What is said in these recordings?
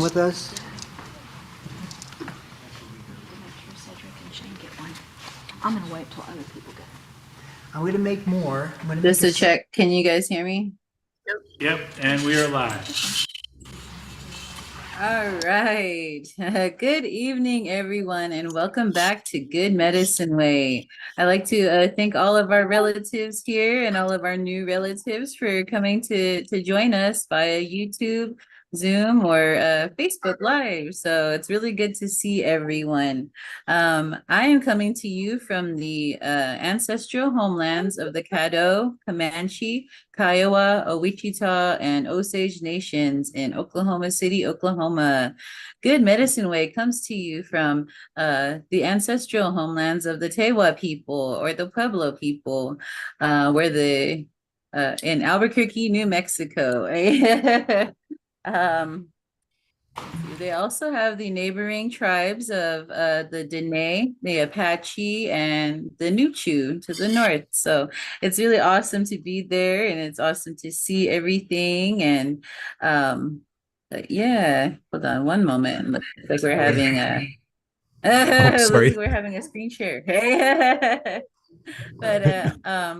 with us? I'm going to wait till other people go. I'm going to make more. I'm going to Just to check, can you guys hear me? Yep, and we are live. All right. Good evening, everyone, and welcome back to Good Medicine Way. I'd like to thank all of our relatives here and all of our new relatives for coming to join us via YouTube, Zoom, or Facebook Live. So it's really good to see everyone. I am coming to you from the ancestral homelands of the Caddo, Comanche, Kiowa, Wichita, and Osage nations in Oklahoma City, Oklahoma. Good Medicine Way comes to you from the ancestral homelands of the Tewa people or the Pueblo people, where the in Albuquerque, New Mexico. um, they also have the neighboring tribes of the Dene, the Apache, and the Nuchu to the north. So it's really awesome to be there, and it's awesome to see everything. And yeah, hold on one moment. Looks like we're having a looks like we're having a screen share. But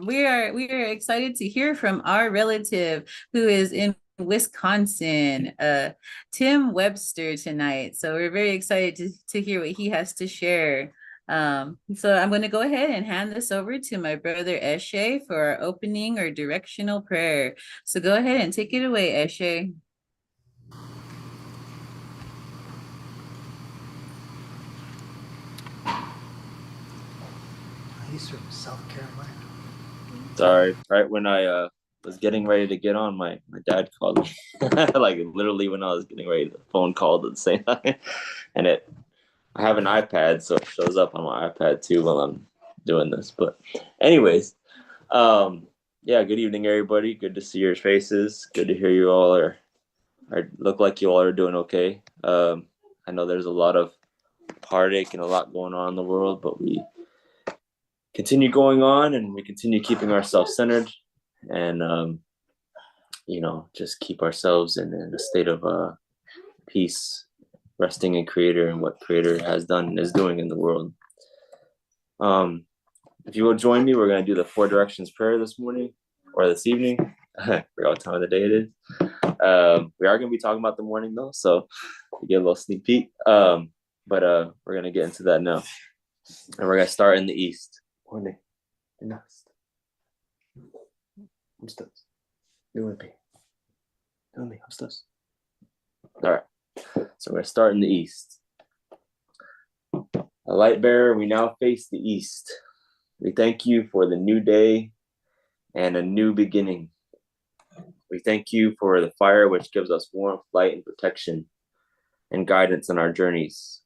we are excited to hear from our relative who is in Wisconsin, Tim Webster tonight. So we're very excited to hear what he has to share. So I'm going to go ahead and hand this over to my brother Eshe for our opening or directional prayer. So go ahead and take it away, Eshe. He's from South Carolina. Sorry, right when I was getting ready to get on, my dad called me. Like literally when I was getting ready, the phone called at the same time. And I have an iPad, so it shows up on my iPad too while I'm doing this. But anyways, yeah, good evening, everybody. Good to see your faces. Good to hear you all are look like you all are doing okay. I know there's a lot of heartache and a lot going on in the world, but we continue going on and we continue keeping ourselves centered and just keep ourselves in a state of peace, resting in Creator and what Creator has done and is doing in the world. If you will join me, we're going to do the 4 directions prayer this morning or this evening. I forgot what time of the day it is. We are going to be talking about the morning though, so you get a little sneak peek. But we're going to get into that now, and we're going to start in the east. Morning. All right. So we're going to start in the east. A light bearer, we now face the east. We thank you for the new day and a new beginning. We thank you for the fire which gives us warmth, light, and protection and guidance on our journeys.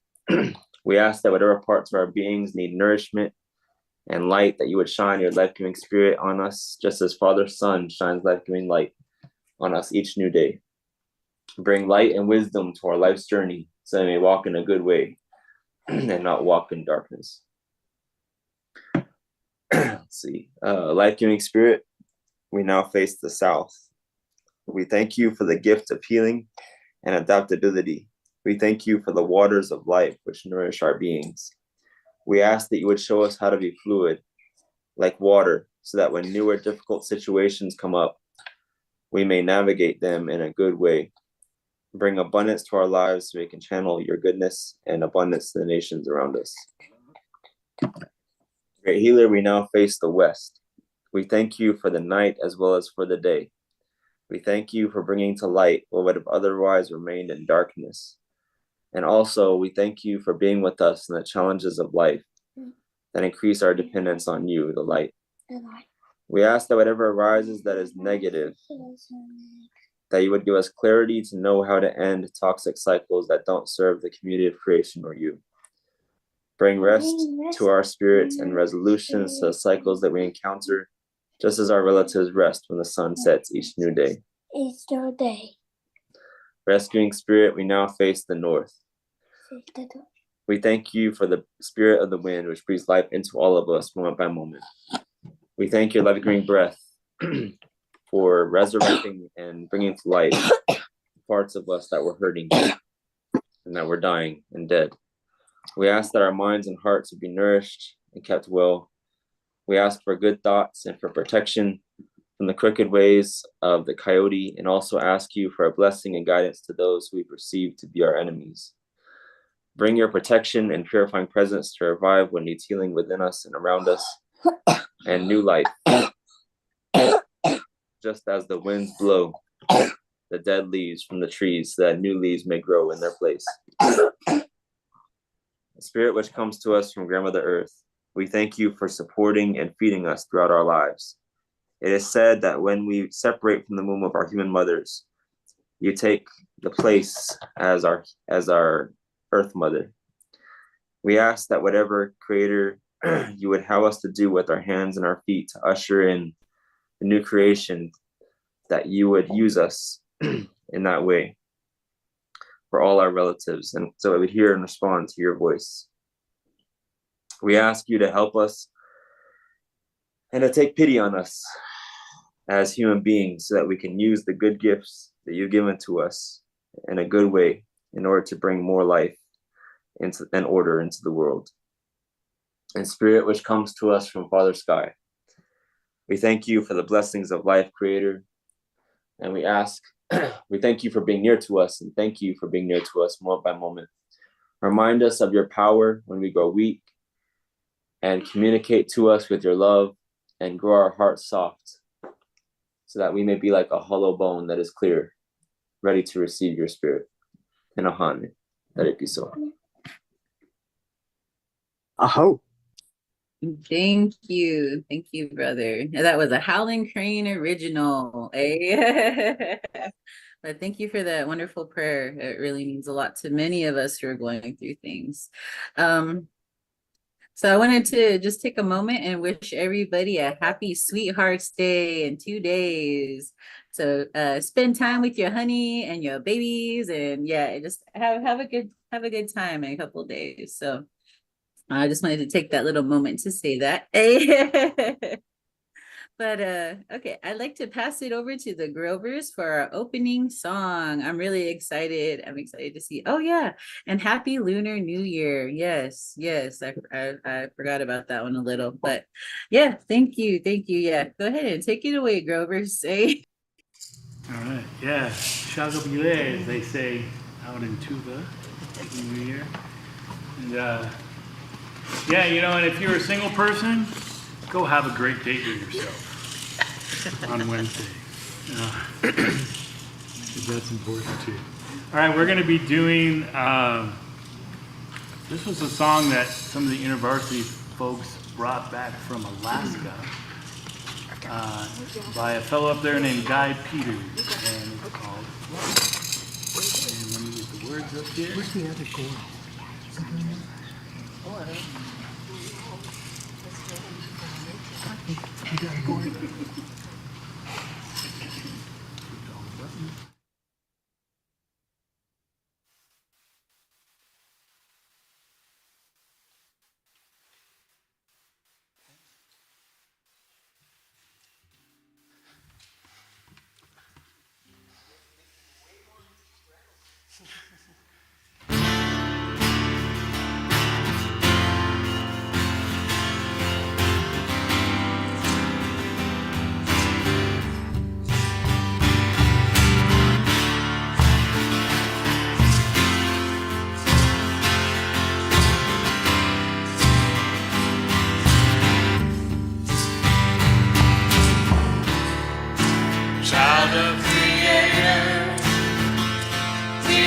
We ask that whatever parts of our beings need nourishment and light, that you would shine your life-giving spirit on us, just as Father Son shines life-giving light on us each new day. Bring light and wisdom to our life's journey, so we may walk in a good way and not walk in darkness. Let's see. Life-giving spirit, we now face the south. We thank you for the gift of healing and adaptability. We thank you for the waters of life which nourish our beings. We ask that you would show us how to be fluid, like water, so that when new or difficult situations come up, we may navigate them in a good way. Bring abundance to our lives so we can channel your goodness and abundance to the nations around us. Great healer, we now face the west. We thank you for the night as well as for the day. We thank you for bringing to light what would have otherwise remained in darkness. And also, we thank you for being with us in the challenges of life that increase our dependence on you, the light. We ask that whatever arises that is negative, that you would give us clarity to know how to end toxic cycles that don't serve the community of creation or you. Bring rest to our spirits and resolutions to the cycles that we encounter, just as our relatives rest when the sun sets each new day. Rescuing spirit, we now face the north. We thank you for the spirit of the wind, which breathes life into all of us moment by moment. We thank your life-giving breath for resurrecting and bringing to light parts of us that were hurting. and that we're dying and dead. We ask that our minds and hearts would be nourished and kept well. We ask for good thoughts and for protection from the crooked ways of the coyote, and also ask you for a blessing and guidance to those we perceive to be our enemies. Bring your protection and purifying presence to revive what needs healing within us and around us, and new life. Just as the winds blow the dead leaves from the trees, so that new leaves may grow in their place. The spirit which comes to us from Grandmother Earth, we thank you for supporting and feeding us throughout our lives. It is said that when we separate from the womb of our human mothers, you take the place as our Earth Mother. We ask that whatever creator you would have us to do with our hands and our feet to usher in the new creation, that you would use us in that way for all our relatives, and so we would hear and respond to your voice. We ask you to help us and to take pity on us as human beings, so that we can use the good gifts that you've given to us in a good way in order to bring more life and order into the world. And spirit which comes to us from Father Sky, we thank you for the blessings of life, Creator, and we thank you for being near to us, and thank you for being near to us moment by moment. Remind us of your power when we grow weak, and communicate to us with your love, and grow our hearts soft, so that we may be like a hollow bone that is clear, ready to receive your spirit. And Ahan, let it be so. Aho. Thank you, brother. That was a Howling Crane original. Eh? But thank you for that wonderful prayer. It really means a lot to many of us who are going through things. So I wanted to just take a moment and wish everybody a happy Sweethearts Day in 2 days. So spend time with your honey and your babies, and yeah, just have a good time in a couple of days. So I just wanted to take that little moment to say that. But okay, I'd like to pass it over to the Grovers for our opening song. I'm really excited. I'm excited to see. Oh yeah, and happy Lunar New Year. Yes. I forgot about that one a little, but yeah, thank you. Yeah, go ahead and take it away, Grovers. Say. All right, yeah. Shagobile, as they say out in Tuba, New Year. And yeah, and if you're a single person, go have a great date with yourself on Wednesday. 'Cause that's important too. All right, we're going to be doing, this was a song that some of the university folks brought back from Alaska by a fellow up there named Guy Peters, and it's called, and let me get the words up here. Where's the other girl? You got a board. Child of Creator, the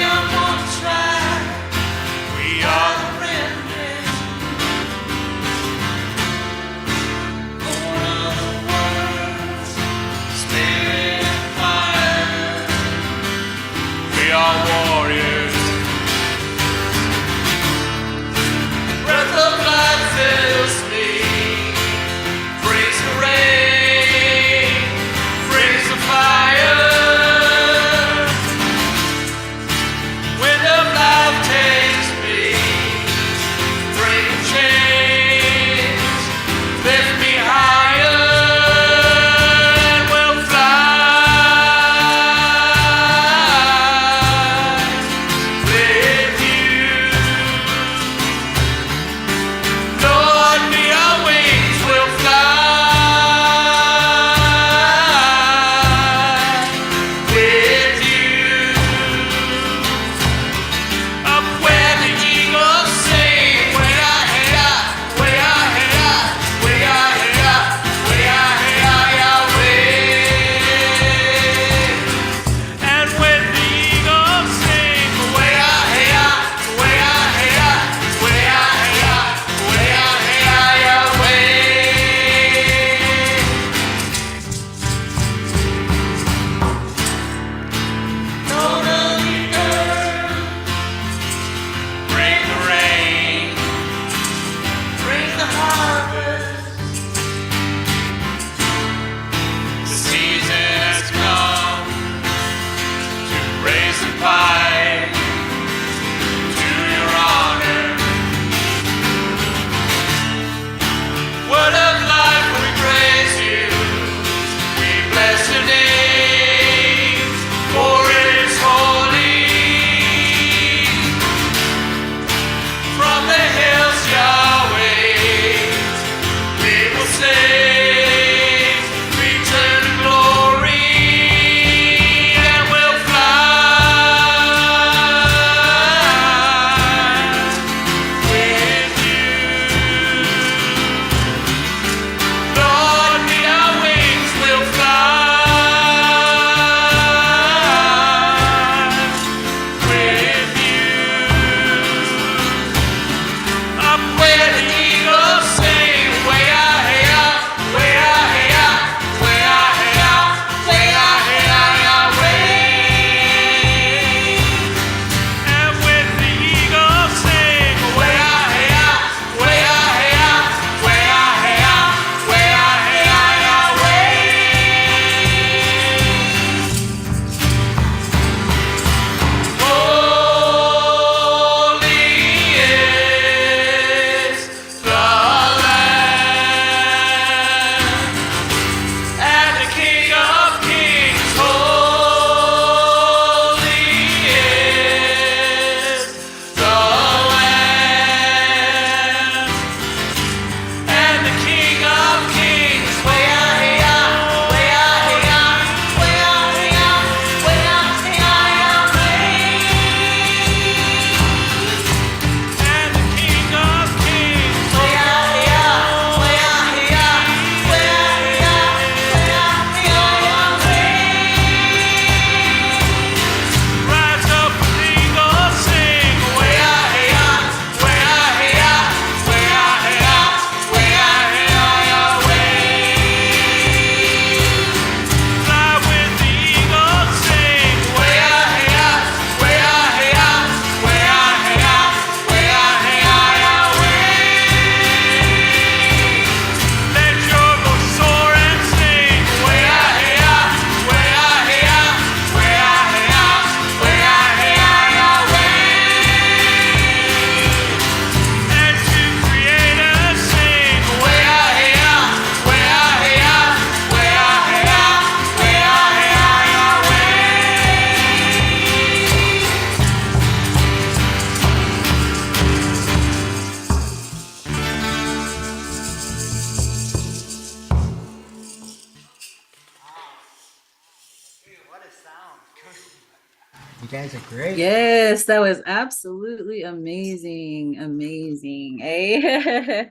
You guys are great. Yes, that was absolutely amazing. Amazing. Eh?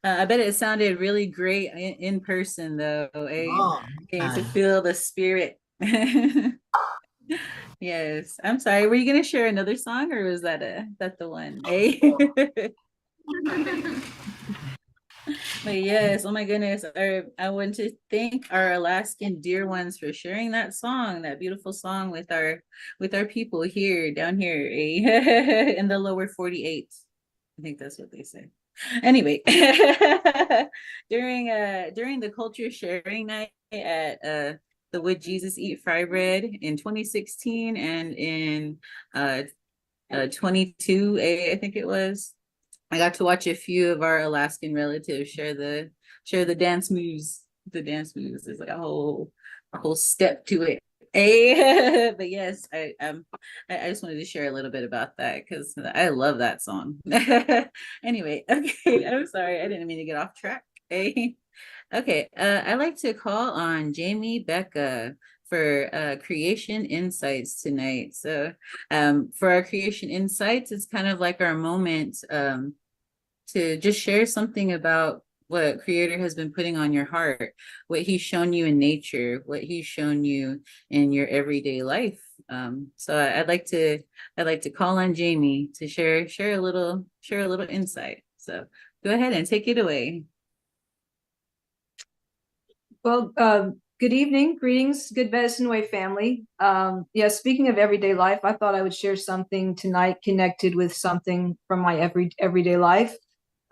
I bet it sounded really great in person though. Eh? Oh, Getting to man. feel the spirit. Yes. I'm sorry. Were you gonna share another song or was that the one? Eh? But yes, oh my goodness. I want to thank our Alaskan dear ones for sharing that song, that beautiful song with our people here down here in the lower 48. I think that's what they say. Anyway, during the culture sharing night at the Would Jesus Eat Fry Bread in 2016 and in 22, I think it was. I got to watch a few of our Alaskan relatives share the dance moves. The dance moves is like a whole step to it. Eh? But yes, I just wanted to share a little bit about that because I love that song. Anyway, okay, I'm sorry, I didn't mean to get off track. Eh? Okay, I'd like to call on Jamie Becca for creation insights tonight. So for our creation insights, it's kind of like our moment to just share something about what creator has been putting on your heart, what he's shown you in nature, what he's shown you in your everyday life. So I'd like to call on Jamie to share a little insight. So go ahead and take it away. Well, good evening, greetings, Good Medicine Way family. Yeah, speaking of everyday life, I thought I would share something tonight connected with something from my everyday life.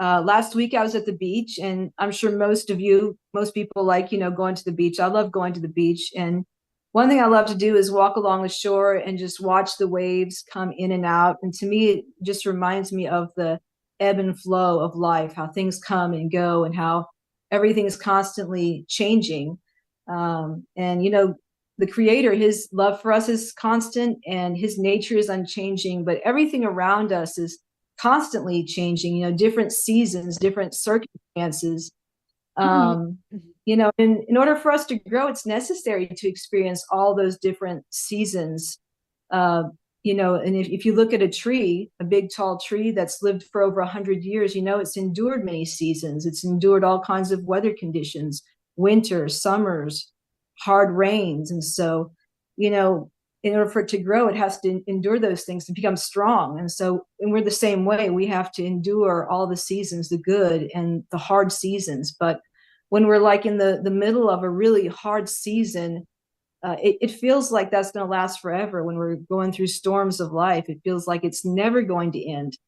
Last week I was at the beach, and I'm sure most people like, going to the beach. I love going to the beach. And one thing I love to do is walk along the shore and just watch the waves come in and out. And to me, it just reminds me of the ebb and flow of life, how things come and go and how everything is constantly changing. And, the creator, his love for us is constant and his nature is unchanging, but everything around us is constantly changing, different seasons, different circumstances. In order for us to grow, it's necessary to experience all those different seasons. And if you look at a tree, a big tall tree that's lived for over 100 years, it's endured many seasons. It's endured all kinds of weather conditions, winters, summers, hard rains. And so, in order for it to grow, it has to endure those things to become strong. And so, and we're the same way. We have to endure all the seasons, the good and the hard seasons. But when we're like in the middle of a really hard season, it feels like that's going to last forever. When we're going through storms of life, it feels like it's never going to end.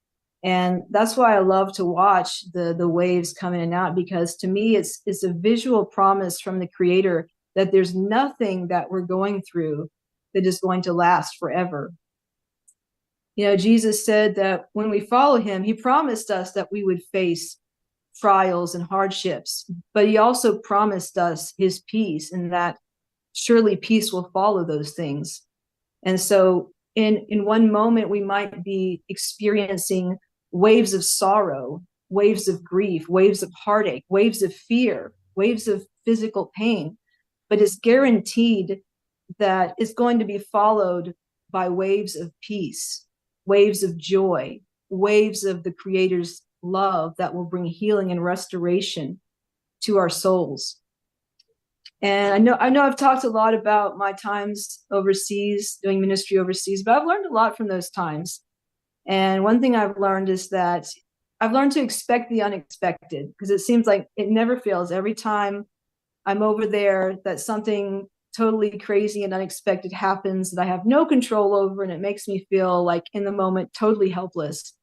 And that's why I love to watch the waves come in and out, because to me, it's a visual promise from the Creator that there's nothing that we're going through that is going to last forever. You know, Jesus said that when we follow him, he promised us that we would face trials and hardships, but he also promised us his peace, and that surely peace will follow those things. And so in one moment, we might be experiencing waves of sorrow, waves of grief, waves of heartache, waves of fear, waves of physical pain, but it's guaranteed that it's going to be followed by waves of peace, waves of joy, waves of the Creator's love that will bring healing and restoration to our souls. And I know I've talked a lot about my times overseas, doing ministry overseas, but I've learned a lot from those times. And one thing I've learned is that I've learned to expect the unexpected, because it seems like it never fails. Every time I'm over there, that something totally crazy and unexpected happens that I have no control over, and it makes me feel like in the moment totally helpless.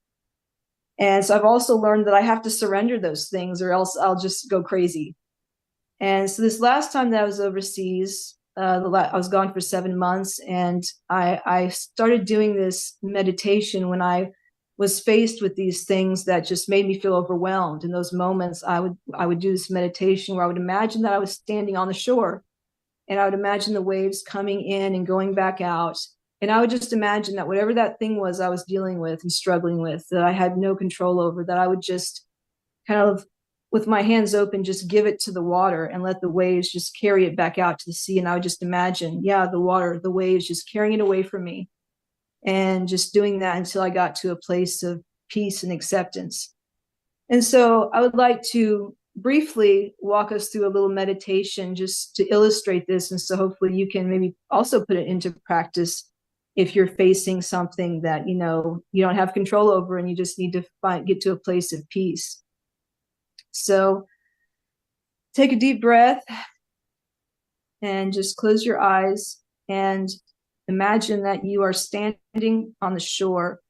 And so I've also learned that I have to surrender those things, or else I'll just go crazy. And so this last time that I was overseas, I was gone for 7 months, and I started doing this meditation when I was faced with these things that just made me feel overwhelmed. In those moments, I would do this meditation where I would imagine that I was standing on the shore, and I would imagine the waves coming in and going back out. And I would just imagine that whatever that thing was I was dealing with and struggling with, that I had no control over, that I would just kind of, with my hands open, just give it to the water and let the waves just carry it back out to the sea. And I would just imagine, the water, the waves just carrying it away from me, and just doing that until I got to a place of peace and acceptance. And so I would like to briefly walk us through a little meditation just to illustrate this. And so hopefully you can maybe also put it into practice if you're facing something that, you don't have control over, and you just need to get to a place of peace. So take a deep breath and just close your eyes and imagine that you are standing on the shore,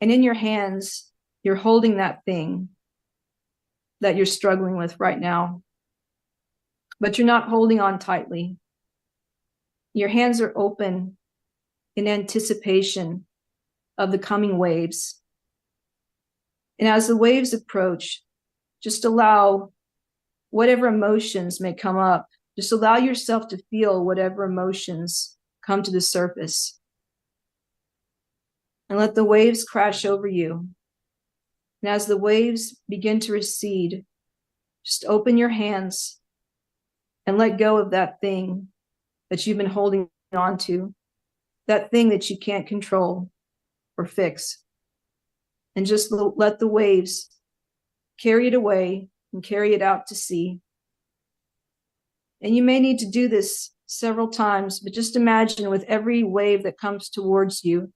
and in your hands, you're holding that thing that you're struggling with right now, but you're not holding on tightly. Your hands are open in anticipation of the coming waves. And as the waves approach, just allow whatever emotions may come up. Just allow yourself to feel whatever emotions come to the surface. And let the waves crash over you. And as the waves begin to recede, just open your hands and let go of that thing that you've been holding on to, that thing that you can't control or fix. And just let the waves carry it away and carry it out to sea. And you may need to do this several times, but just imagine with every wave that comes towards you,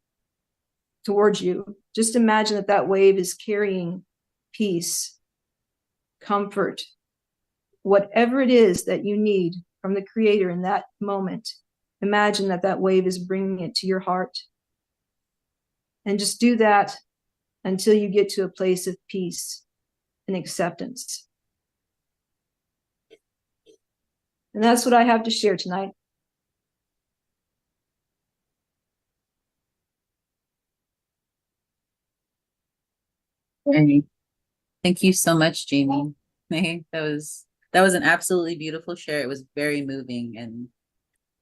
just imagine that wave is carrying peace, comfort, whatever it is that you need from the Creator in that moment. Imagine that wave is bringing it to your heart. And just do that until you get to a place of peace and acceptance. And that's what I have to share tonight. Hey, thank you so much, Jamie. Hey, that was an absolutely beautiful share. It was very moving, and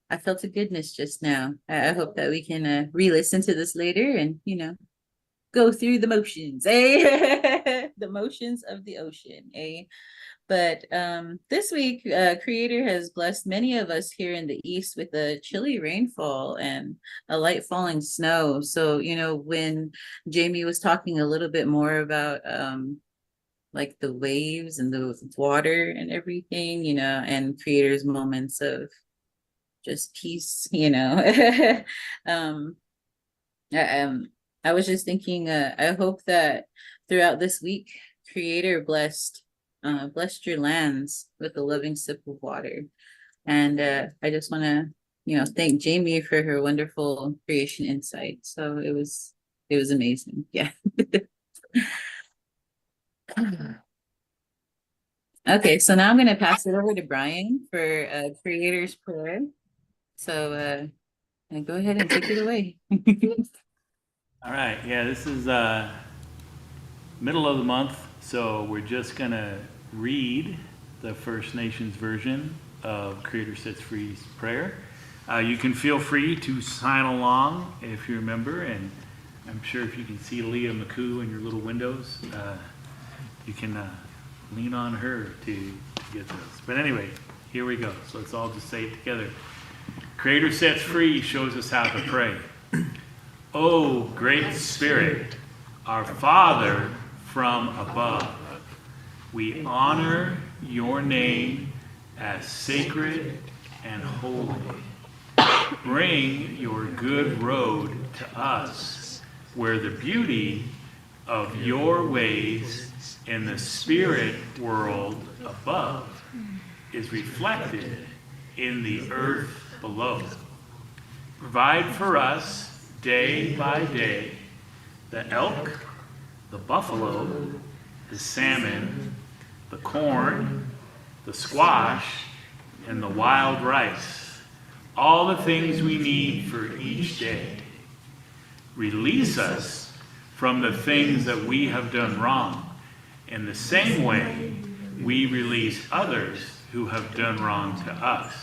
I felt a goodness just now. I hope that we can re-listen to this later and go through the motions, eh? The motions of the ocean, eh? But this week, Creator has blessed many of us here in the East with a chilly rainfall and a light falling snow. So, when Jamie was talking a little bit more about like the waves and the water and everything, and Creator's moments of just peace, you know. um, I was just thinking, I hope that throughout this week, Creator blessed your lands with a loving sip of water. And I just want to, thank Jamie for her wonderful creation insight. So it was amazing. Yeah. Okay, so now I'm going to pass it over to Brian for Creator's Prayer. So go ahead and take it away. All right, yeah, this is middle of the month, so we're just gonna read the First Nations version of Creator Sets Free's prayer. You can feel free to sign along if you remember, and I'm sure if you can see Leah McCoo in your little windows, you can lean on her to get this. But anyway, here we go. So let's all just say it together. Creator Sets Free shows us how to pray. O great Spirit, our Father from above, we honor your name as sacred and holy. Bring your good road to us, where the beauty of your ways in the spirit world above is reflected in the earth below. Provide for us day by day the elk, the buffalo, the salmon, the corn, the squash, and the wild rice, all the things we need for each day. Release us from the things that we have done wrong. In the same way, we release others who have done wrong to us.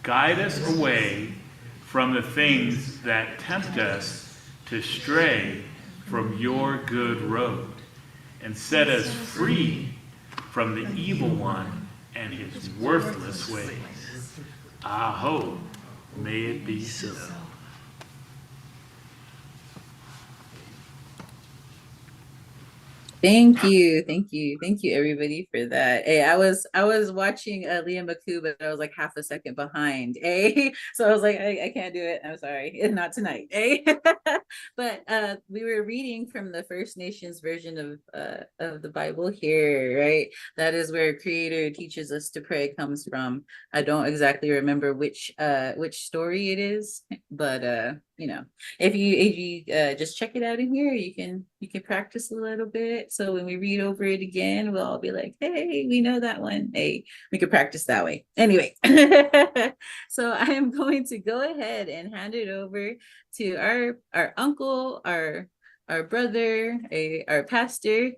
Guide us away from the things that tempt us to stray from your good road, and set us free from the evil one and his worthless ways. Aho, may it be so. Thank you, everybody, for that. Hey, I was watching Leah McCoo, but I was like half a second behind. Hey, so I was like, I can't do it. I'm sorry, not tonight. Hey, but we were reading from the First Nations version of the Bible here, right? That is where Creator teaches us to pray comes from. I don't exactly remember which story it is, but if you just check it out in here, you can practice a little bit. So when we read over it again, we'll all be like, hey, we know that one. Hey, we could practice that way. Anyway, so I am going to go ahead and hand it over to our uncle, our brother, our pastor,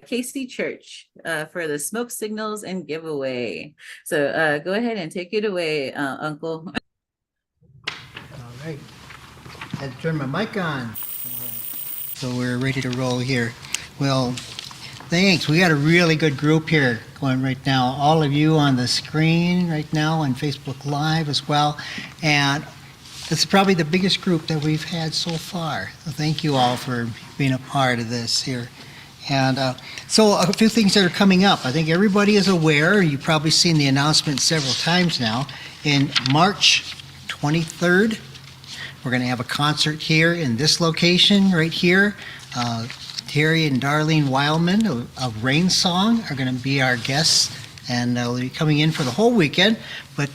Casey Church, for the smoke signals and giveaway. So go ahead and take it away, Uncle. All right. I had to turn my mic on. So we're ready to roll here. Well, thanks. We got a really good group here going right now. All of you on the screen right now on Facebook Live as well. And this is probably the biggest group that we've had so far. So thank you all for being a part of this here. And so a few things that are coming up. I think everybody is aware, you've probably seen the announcement several times now. In March 23rd, we're going to have a concert here in this location right here. Terry and Darlene Wildman of Rain Song are going to be our guests, and they'll be coming in for the whole weekend, but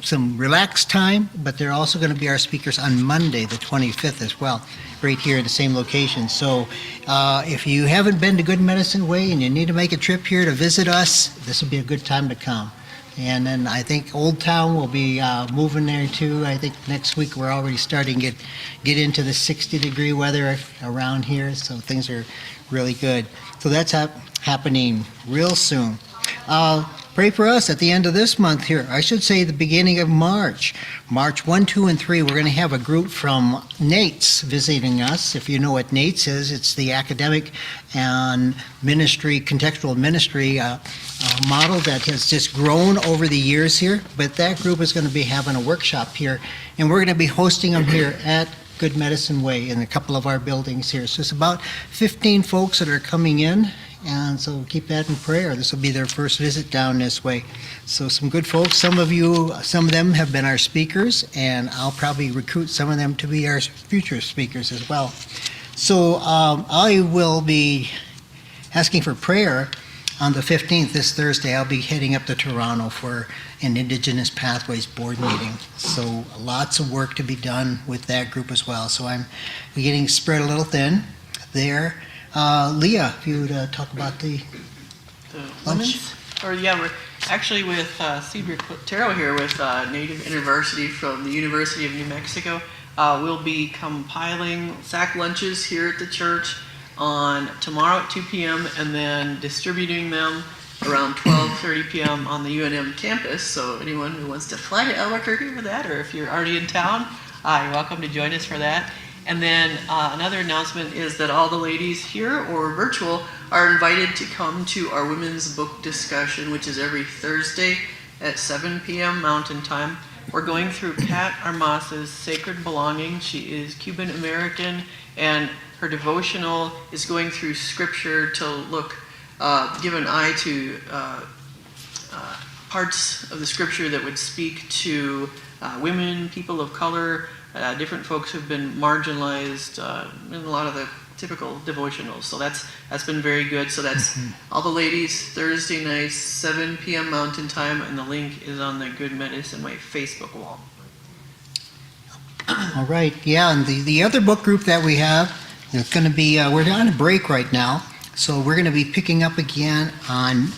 some relaxed time, but they're also going to be our speakers on Monday, the 25th as well, right here in the same location. So if you haven't been to Good Medicine Way and you need to make a trip here to visit us, this will be a good time to come. And then I think Old Town will be moving there too. I think next week we're already starting to get into the 60-degree weather around here, so things are really good. So that's happening real soon. Pray for us at the end of this month here. I should say the beginning of March. March 1, 2, and 3, we're going to have a group from NATES visiting us. If you know what NATES is, it's the academic and ministry, contextual ministry model that has just grown over the years here. But that group is going to be having a workshop here, and we're going to be hosting them here at Good Medicine Way in a couple of our buildings here. So it's about 15 folks that are coming in And so keep that in prayer. This will be their first visit down this way. So some good folks. Some of them have been our speakers, and I'll probably recruit some of them to be our future speakers as well. So I will be asking for prayer on the 15th, this Thursday. I'll be heading up to Toronto for an Indigenous Pathways Board meeting. So lots of work to be done with that group as well. So I'm getting spread a little thin there. Leah, if you would talk about the lunch. We're actually with Cedric Quintero here with Native InterVarsity from the University of New Mexico. We'll be compiling sack lunches here at the church on tomorrow at 2 p.m. and then distributing them around 12:30 p.m. on the UNM campus. So anyone who wants to fly to Albuquerque for that, or if you're already in town, you're welcome to join us for that. And then another announcement is that all the ladies here or virtual are invited to come to our women's book discussion, which is every Thursday at 7 p.m. Mountain Time. We're going through Kat Armas's Sacred Belonging. She is Cuban American, and her devotional is going through scripture to look, give an eye to parts of the scripture that would speak to women, people of color, different folks who've been marginalized in a lot of the typical devotionals. So that's been very good. So that's all the ladies, Thursday nights, 7 p.m. Mountain Time, and the link is on the Good Medicine Way Facebook wall. All right, yeah, and the other book group that we have, it's going to be, we're on a break right now, so we're going to be picking up again on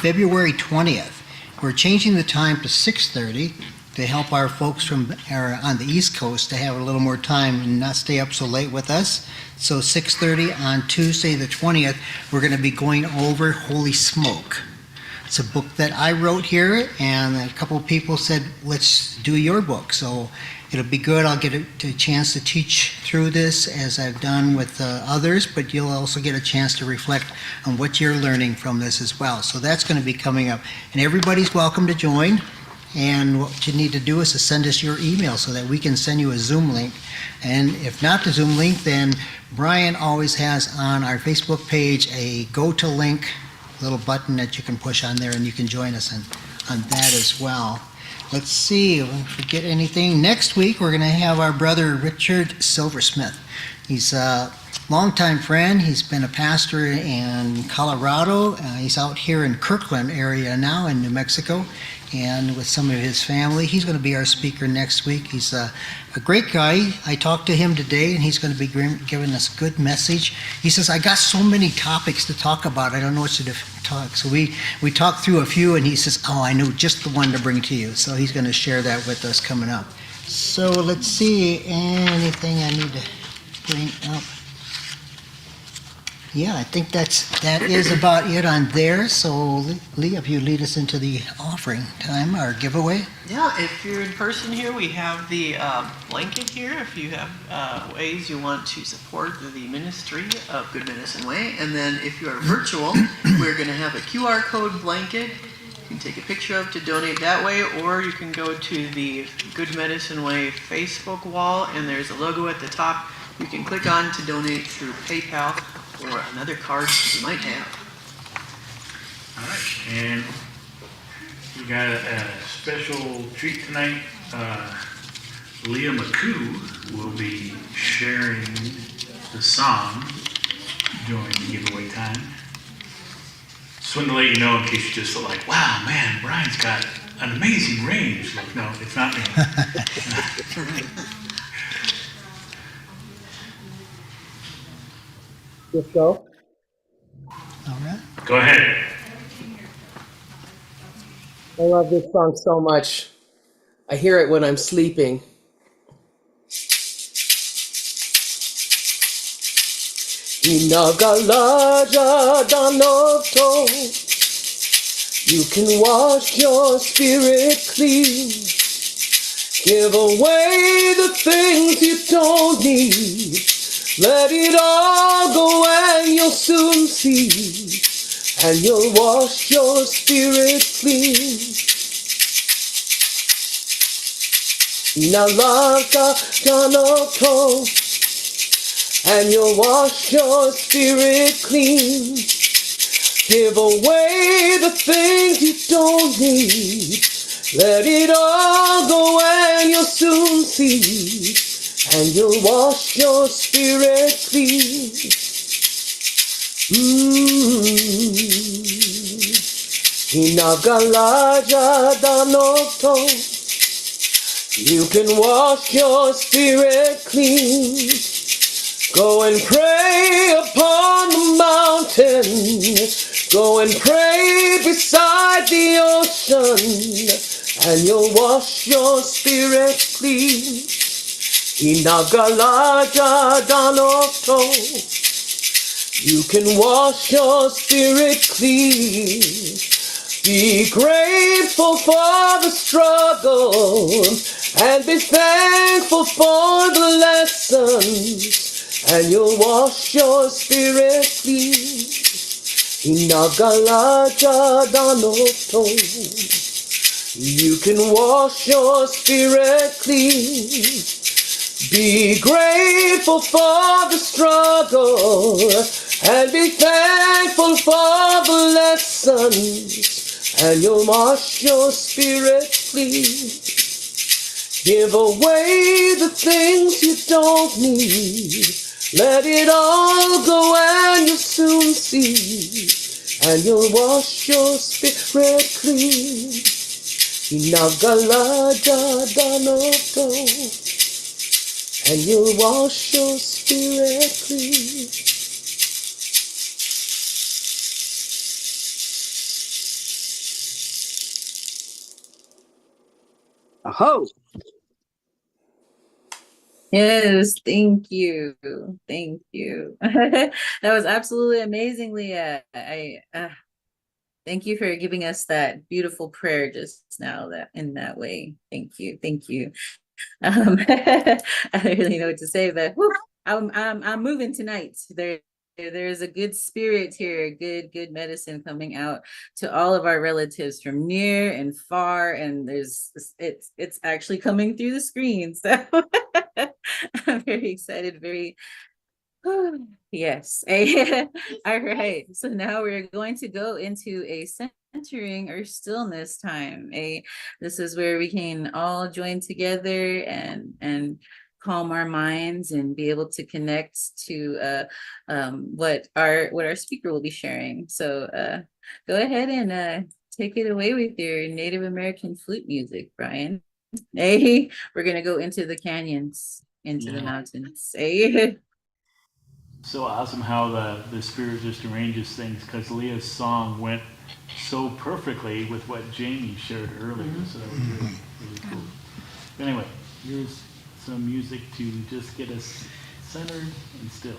February 20th. We're changing the time to 6:30 to help our folks on the East Coast to have a little more time and not stay up so late with us. So 6:30 on Tuesday the 20th, we're going to be going over Holy Smoke. It's a book that I wrote here, and a couple of people said, let's do your book. So it'll be good. I'll get a chance to teach through this as I've done with others, but you'll also get a chance to reflect on what you're learning from this as well. So that's going to be coming up. And everybody's welcome to join. And what you need to do is to send us your email so that we can send you a Zoom link. And if not the Zoom link, then Brian always has on our Facebook page a go to link little button that you can push on there, and you can join us on that as well. Let's see if we forget anything. Next week, we're going to have our brother Richard Silversmith. He's a longtime friend. He's been a pastor in Colorado. He's out here in Kirkland area now in New Mexico, and with some of his family. He's going to be our speaker next week. He's a great guy. I talked to him today, and he's going to be giving us a good message. He says, I got so many topics to talk about, I don't know what to talk. So we talked through a few, and he says, oh, I know just the one to bring to you. So he's going to share that with us coming up. So let's see, anything I need to bring up? Yeah, I think that is about it on there. So, Lee, if you lead us into the offering time, our giveaway. Yeah, if you're in person here, we have the blanket here. If you have ways you want to support the ministry of Good Medicine Way. And then if you are virtual, we're going to have a QR code blanket you can take a picture of to donate that way, or you can go to the Good Medicine Way Facebook wall, and there's a logo at the top. You can click on to donate through PayPal or another card you might have. All right, and we got a special treat tonight. Leah McCoo will be sharing the song during the giveaway time. Just wanted to let you know in case you just feel like, wow, man, Brian's got an amazing range. Like, no, it's not me. Let's go. All right. Go ahead. I love this song so much. I hear it when I'm sleeping. Inagalaja Danoto. You can wash your spirit clean. Give away the things you don't need. Let it all go and you'll soon see. And you'll wash your spirit clean. Inalaka Danoto. And you'll wash your spirit clean. Give away the things you don't need. Let it all go and you'll soon see. And you'll wash your spirit clean. Inagalaja danoto. You can wash your spirit clean. Go and pray upon the mountain. Go and pray beside the ocean. And you'll wash your spirit clean. Inagalaja danoto. You can wash your spirit clean. Be grateful for the struggle and be thankful for the lessons, and you'll wash your spirit clean. Inagalaja danoto. You can wash your spirit clean. Be grateful for the struggle and be thankful for the lessons, and you'll wash your spirit clean. Give away the things you don't need. Let it all go and you'll soon see, and you'll wash your spirit clean. Inagalaja danoto. And you'll wash your spirit clean. Aho! Yes, thank you. Thank you. That was absolutely amazing, Leah. I thank you for giving us that beautiful prayer just now that in that way. Thank you. Thank you. I don't really know what to say, but whew, I'm moving tonight. There's a good spirit here, good medicine coming out to all of our relatives from near and far, and it's actually coming through the screen. So I'm very excited, very yes. All right. So now we're going to go into a centering or stillness time. This is where we can all join together and calm our minds and be able to connect to what our speaker will be sharing. So go ahead and take it away with your Native American flute music, Brian. Hey, we're gonna go into the canyons, into the mountains. Hey. So awesome how the spirit just arranges things, because Leah's song went so perfectly with what Jamie shared earlier. So that was really cool. But anyway, here's some music to just get us centered and still.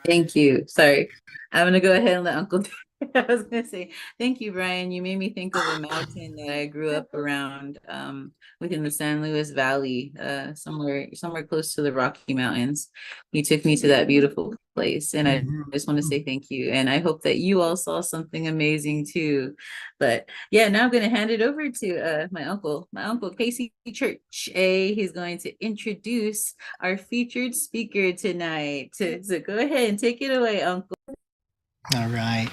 Thank you. Sorry. I'm gonna go ahead and let Uncle I was gonna say, thank you, Brian. You made me think of a mountain that I grew up around, within the San Luis Valley, somewhere close to the Rocky Mountains. You took me to that beautiful place, and I Mhm. just want to say thank you. And I hope that you all saw something amazing too. But yeah, now I'm gonna hand it over to my uncle Casey Church. He's going to introduce our featured speaker tonight. So go ahead and take it away, Uncle. All right.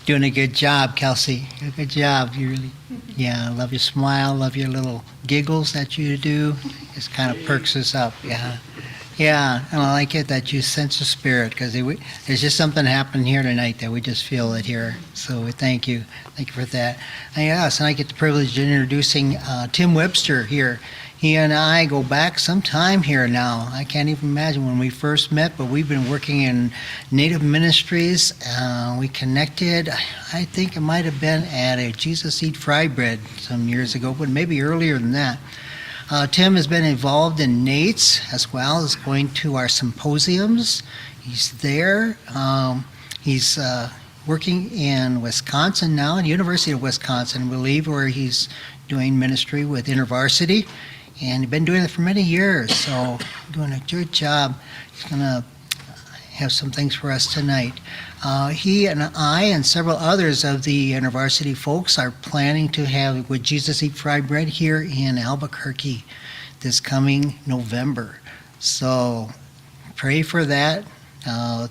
Doing a good job, Kelsey. Good job. You really, yeah, love your smile, love your little giggles that you do. Just kind of perks us up. Yeah. Yeah, and I like it that you sense the spirit because there's just something happened here tonight that we just feel it here. So we thank you. Thank you for that. And yes, and I get the privilege of introducing Tim Webster here. He and I go back some time here now. I can't even imagine when we first met, but we've been working in Native ministries. We connected, I think it might have been at a Jesus Eat Fry Bread some years ago, but maybe earlier than that. Tim has been involved in NATES as well as going to our symposiums. He's there. He's working in Wisconsin now, at the University of Wisconsin, I believe, where he's doing ministry with InterVarsity. And he's been doing it for many years, so doing a good job. He's going to have some things for us tonight. He and I and several others of the InterVarsity folks are planning to have With Jesus Eat Fry Bread here in Albuquerque this coming November. So pray for that.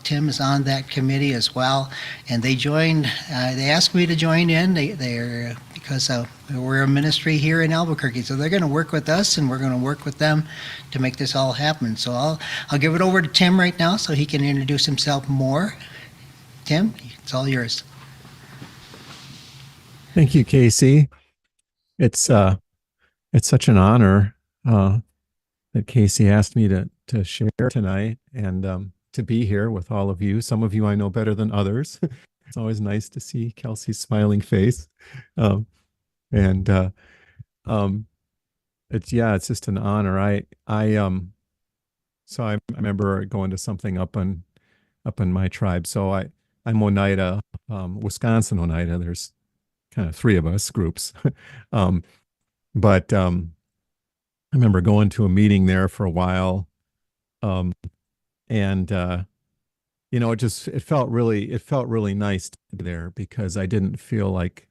Tim is on that committee as well, and they joined. They asked me to join in. They're because we're a ministry here in Albuquerque, so they're going to work with us, and we're going to work with them to make this all happen. So I'll give it over to Tim right now, so he can introduce himself more. Tim, it's all yours. Thank you, Casey. It's such an honor that Casey asked me to share tonight and to be here with all of you. Some of you I know better than others. It's always nice to see Kelsey's smiling face. It's just an honor. So I remember going to something up in my tribe. So I'm Oneida, Wisconsin Oneida. There's kind of three of us groups. But I remember going to a meeting there for a while. It felt really nice to be there because I didn't feel like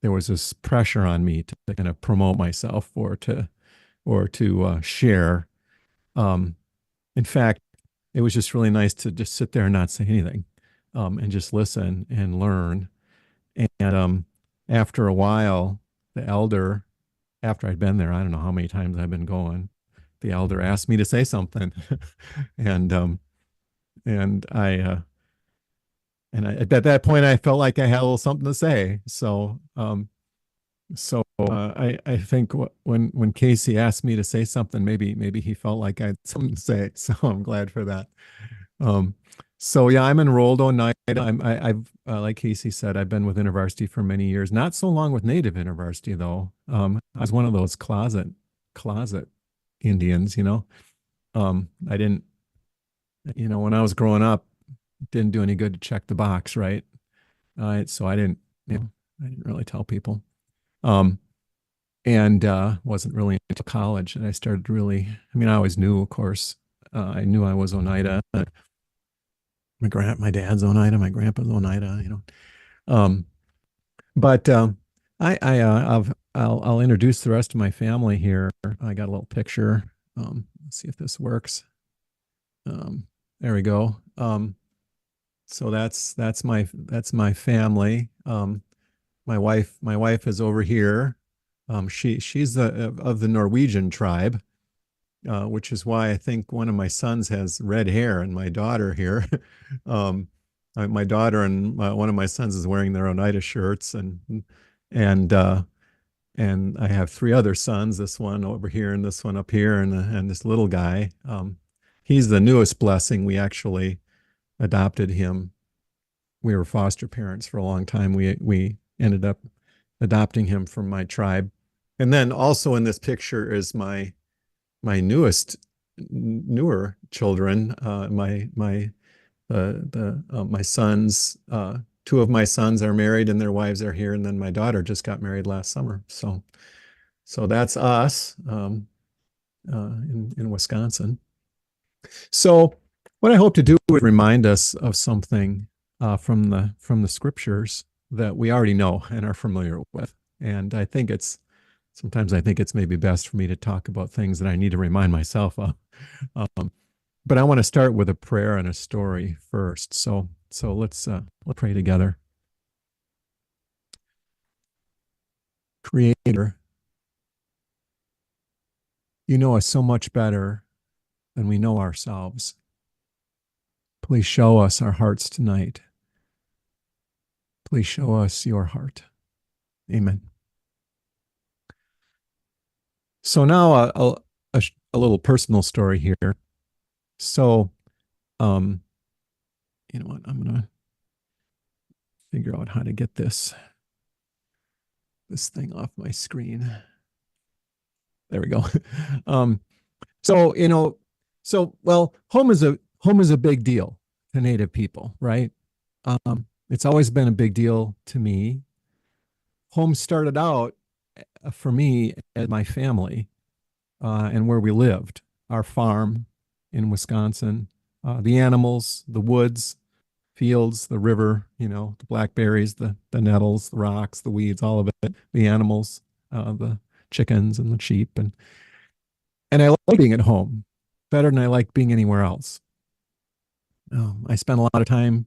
there was this pressure on me to kind of promote myself or to share. In fact, it was just really nice to just sit there and not say anything, and just listen and learn. And after a while, the elder, after I'd been there, I don't know how many times I've been going, the elder asked me to say something, and I at that point I felt like I had a little something to say. I think when Casey asked me to say something, maybe he felt like I had something to say. So I'm glad for that. I'm enrolled Oneida. I've like Casey said, I've been with InterVarsity for many years. Not so long with Native InterVarsity though. I was one of those closet Indians. I didn't. When I was growing up, it didn't do any good to check the box, right? So I didn't really tell people. Wasn't really into college. And I started I always knew, of course, I knew I was Oneida. My dad's Oneida, my grandpa's Oneida, I'll introduce the rest of my family here. I got a little picture. Let's see if this works. There we go. So that's my family. My wife is over here. She's of the Norwegian tribe, which is why I think one of my sons has red hair, and my daughter here. My daughter and one of my sons is wearing their Oneida shirts, and I have three other sons. This one over here, and this one up here, and this little guy. He's the newest blessing. We actually adopted him. We were foster parents for a long time. We ended up adopting him from my tribe. And then also in this picture is my newer children. My my sons, two of my sons are married and their wives are here, and then my daughter just got married last summer. So that's us in Wisconsin. So what I hope to do is remind us of something from the scriptures that we already know and are familiar with. And sometimes I think it's maybe best for me to talk about things that I need to remind myself of. But I want to start with a prayer and a story first. So let's pray together. Creator, you know us so much better than we know ourselves. Please show us our hearts tonight. Please show us your heart. Amen. So now a little personal story here. So, you know what? I'm going to figure out how to get this thing off my screen. There we go. Well, home is a big deal to Native people, right? It's always been a big deal to me. Home started out for me as my family and where we lived, our farm in Wisconsin, the animals, the woods, fields, the river, the blackberries, the nettles, the rocks, the weeds, all of it, the animals, the chickens and the sheep. And I like being at home better than I like being anywhere else. I spent a lot of time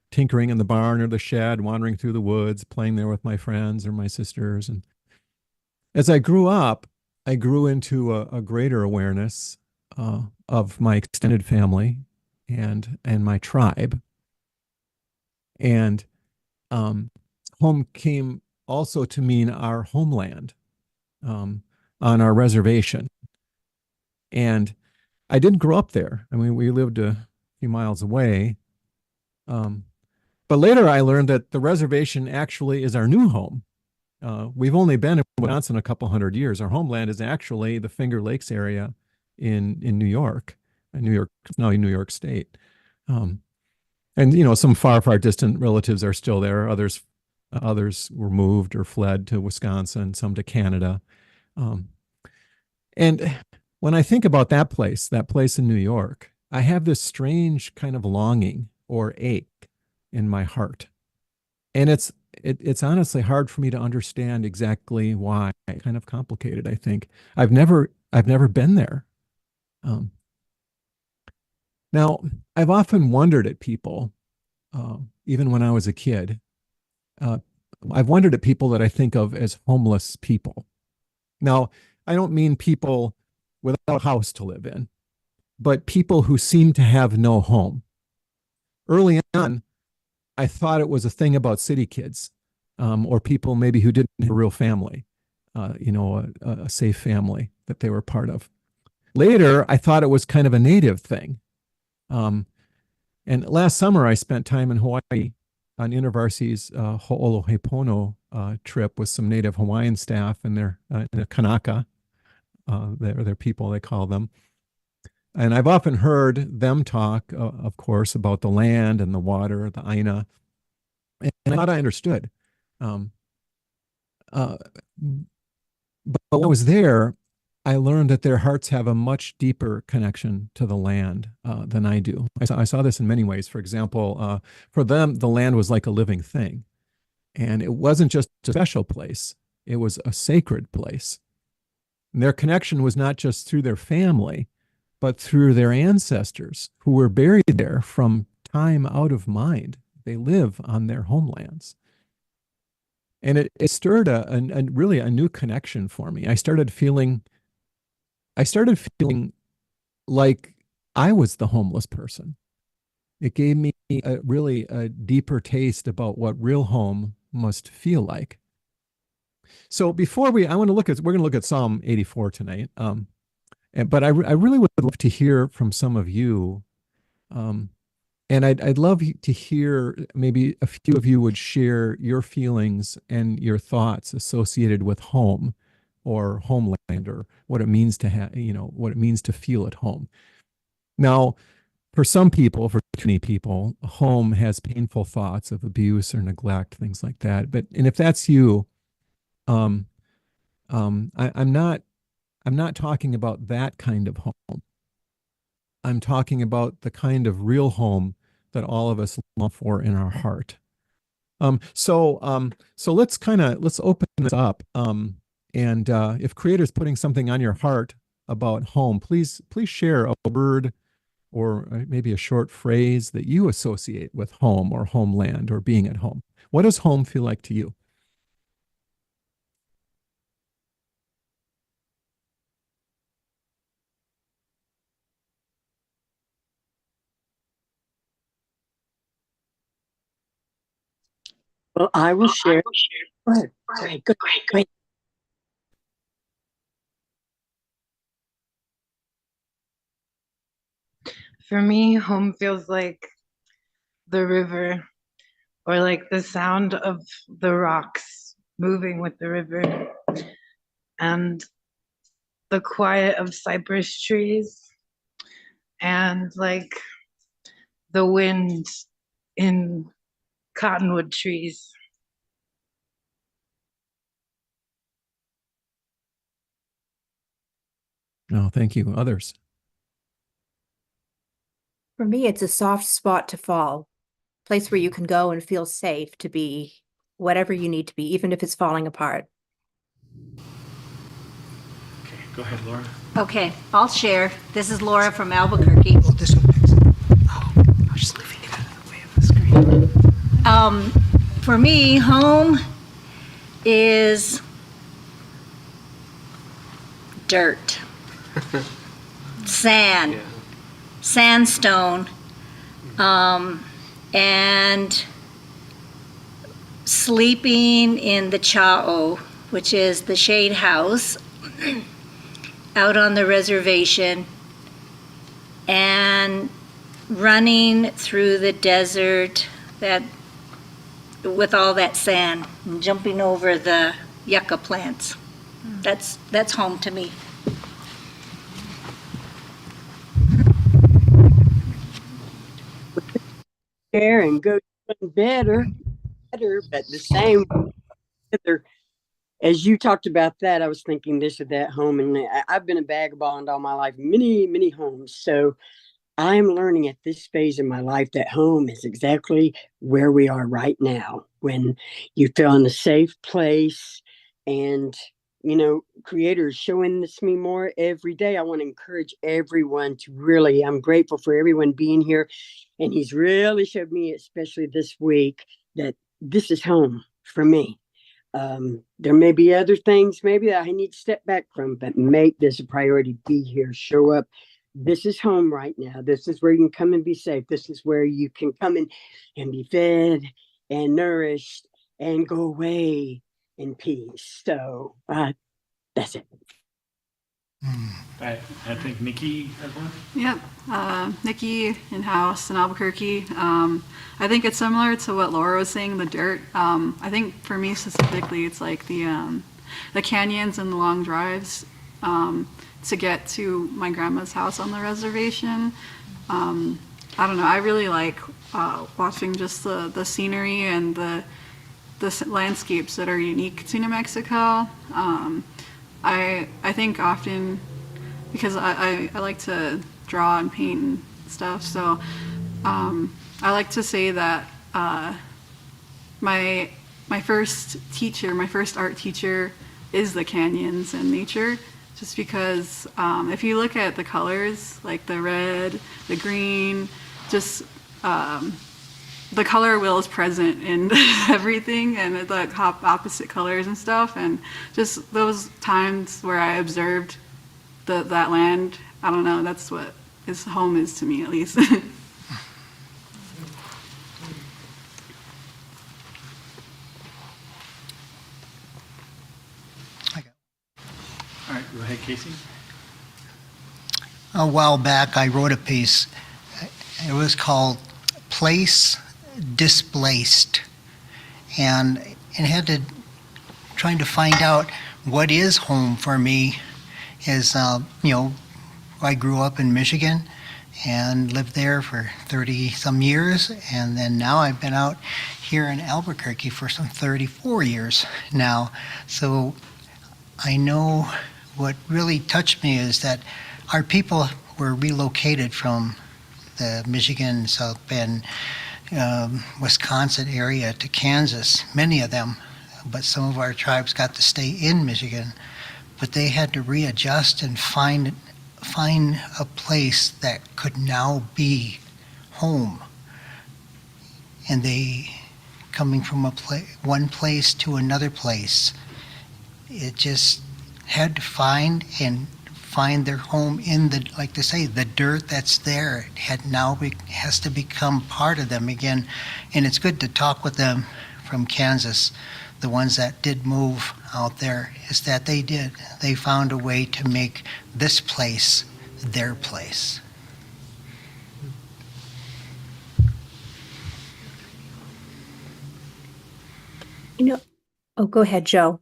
tinkering in the barn or the shed, wandering through the woods, playing there with my friends or my sisters. And as I grew up, I grew into a greater awareness of my extended family and my tribe. And home came also to mean our homeland on our reservation. And I didn't grow up there. I mean, we lived a few miles away. But later I learned that the reservation actually is our new home. We've only been in Wisconsin a couple hundred years. Our homeland is actually the Finger Lakes area in New York. New York, now in New York State. And some far, far distant relatives are still there. Others were moved or fled to Wisconsin, some to Canada. And when I think about that place in New York, I have this strange kind of longing or ache in my heart. And it's honestly hard for me to understand exactly why. Kind of complicated, I think. I've never been there. Now, I've often wondered at people, even when I was a kid, I've wondered at people that I think of as homeless people. Now, I don't mean people without a house to live in, but people who seem to have no home. Early on, I thought it was a thing about city kids, or people maybe who didn't have a real family, a safe family that they were part of. Later, I thought it was kind of a native thing. And last summer, I spent time in Hawaii on InterVarsity's Ho'olohepono trip with some native Hawaiian staff and their Kanaka, their people, they call them. And I've often heard them talk, of course, about the land and the water, the Aina. And I thought I understood. But when I was there, I learned that their hearts have a much deeper connection to the land than I do. I saw this in many ways. For example, for them, the land was like a living thing. And it wasn't just a special place. It was a sacred place. And their connection was not just through their family, but through their ancestors who were buried there from time out of mind. They live on their homelands. And it stirred really a new connection for me. I started feeling like I was the homeless person. It gave me really a deeper taste about what real home must feel like. So we're going to look at Psalm 84 tonight. But I really would love to hear from some of you. And I'd love to hear, maybe a few of you would share your feelings and your thoughts associated with home or homeland, or what it means to have, what it means to feel at home. Now, for some people, for too many people, home has painful thoughts of abuse or neglect, things like that. And if that's you, um, I'm not talking about that kind of home. I'm talking about the kind of real home that all of us long for in our heart. So let's open this up. And if Creator's putting something on your heart about home, please share a word or maybe a short phrase that you associate with home or homeland or being at home. What does home feel like to you? Well, I will share. Go ahead. Go ahead. For me, home feels like the river or like the sound of the rocks moving with the river and the quiet of cypress trees and like the wind in cottonwood trees. No, thank you. Others? For me, it's a soft spot to fall, place where you can go and feel safe to be whatever you need to be, even if it's falling apart. Okay, go ahead, Laura. Okay, I'll share. This is Laura from Albuquerque. Oh, this one next. Oh, I was just leaving it out of the way of the screen. For me, home is dirt, sand, Yeah. sandstone, and sleeping in the cha'o, which is the shade house out on the reservation, and running through the desert that with all that sand and jumping over the yucca plants. That's home to me. Share and go better, but the same. As you talked about that, I was thinking this or that home, and I've been a vagabond all my life, many homes. So I'm learning at this phase in my life that home is exactly where we are right now. When you feel in a safe place, and Creator is showing this to me more every day. I want to encourage everyone to really. I'm grateful for everyone being here, and He's really showed me, especially this week, that this is home for me. There may be other things maybe that I need to step back from, but make this a priority. Be here, show up. This is home right now. This is where you can come and be safe. This is where you can come and be fed and nourished and go away in peace. So that's it. I think Nikki has one. Yep, Nikki in-house in Albuquerque. I think it's similar to what Laura was saying, the dirt. I think for me specifically, it's like the canyons and the long drives to get to my grandma's house on the reservation. I don't know, I really like watching just the scenery and the landscapes that are unique to New Mexico. I think often, because I like to draw and paint and stuff, so I like to say that my first art teacher is the canyons and nature, just because if you look at the colors, like the red, the green, just the color wheel is present in everything, and the opposite colors and stuff, and just those times where I observed that land, I don't know, that's what his home is to me, at least. All right, go ahead, Casey. A while back, I wrote a piece. It was called Place Displaced, and it had to trying to find out what is home for me. Is I grew up in Michigan, and lived there for 30 some years. And then now I've been out here in Albuquerque for some 34 years now. So I know what really touched me is that our people were relocated from the Michigan, South Bend, Wisconsin area to Kansas, many of them, but some of our tribes got to stay in Michigan. But they had to readjust and find a place that could now be home. And they, coming from one place to another place, it just had to find their home in the, like they say, the dirt that's there. It has to become part of them again. And it's good to talk with them from Kansas, the ones that did move out there, is that they found a way to make this place their place. Oh, go ahead, Joe.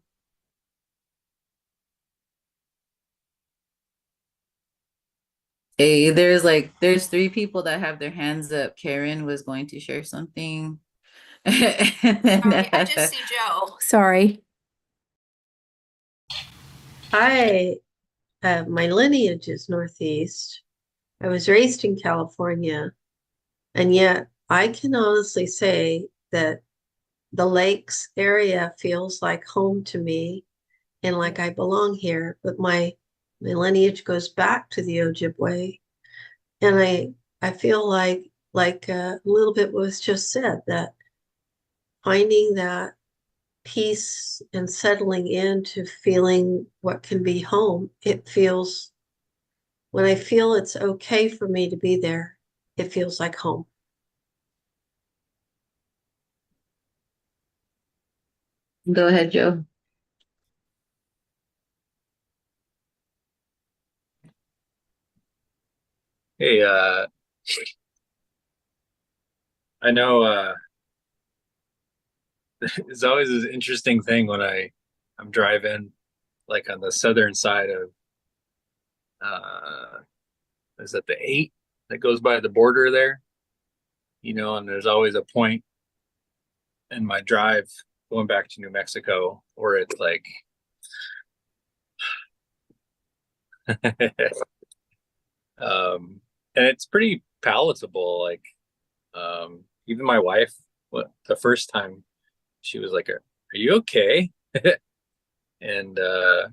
Hey, there's three people that have their hands up. Karen was going to share something. Sorry, I just see Joe. Sorry. Hi, my lineage is Northeast. I was raised in California, and yet I can honestly say that the lakes area feels like home to me and like I belong here. But my lineage goes back to the Ojibwe, and I feel like a little bit was just said, that finding that peace and settling into feeling what can be home. It feels, when I feel it's okay for me to be there, it feels like home. Go ahead, Joe. Hey, I know it's always an interesting thing when I'm driving like on the southern side of is that the 8 that goes by the border there, and there's always a point in my drive going back to New Mexico where it's like and it's pretty palatable. Like even my wife, the first time she was like, "Are you okay?" And on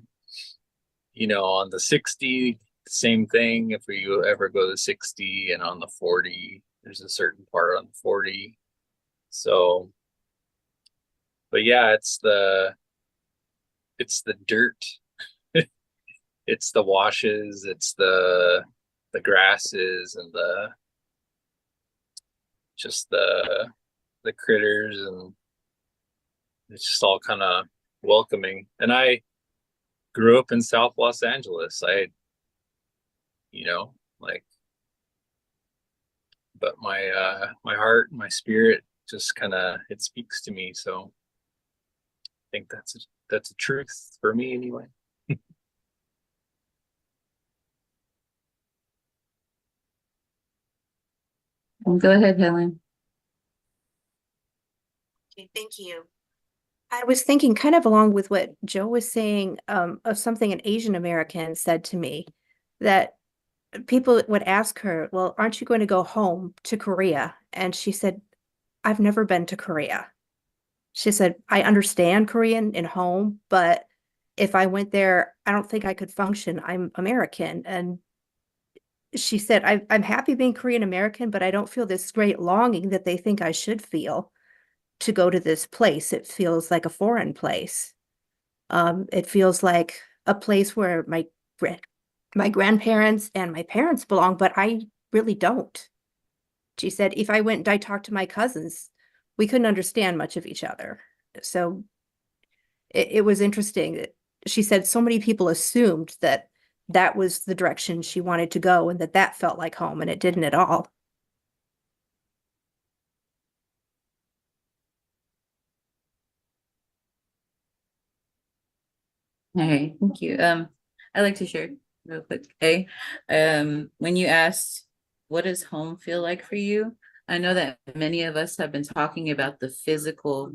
the 60, same thing. If we ever go to 60, and on the 40, there's a certain part on the 40. So, but yeah, it's the dirt. It's the washes, it's the grasses, and just the critters, and it's just all kind of welcoming. And I grew up in South Los Angeles. Like, but my heart, my spirit just kind of, it speaks to me. So I think that's a truth for me anyway. Go ahead, Helen. Okay, thank you. I was thinking kind of along with what Joe was saying, of something an Asian American said to me, that people would ask her, well, aren't you going to go home to Korea? And she said, I've never been to Korea. She said, I understand Korean and home, but if I went there, I don't think I could function. I'm American. And she said, I'm happy being Korean American, but I don't feel this great longing that they think I should feel to go to this place. It feels like a foreign place. It feels like a place where my grandparents and my parents belong, but I really don't. She said, if I went and I talked to my cousins, we couldn't understand much of each other. So it was interesting. She said so many people assumed that that was the direction she wanted to go and that felt like home, and it didn't at all. All right, thank you. I'd like to share real quick. When you asked what does home feel like for you? I know that many of us have been talking about the physical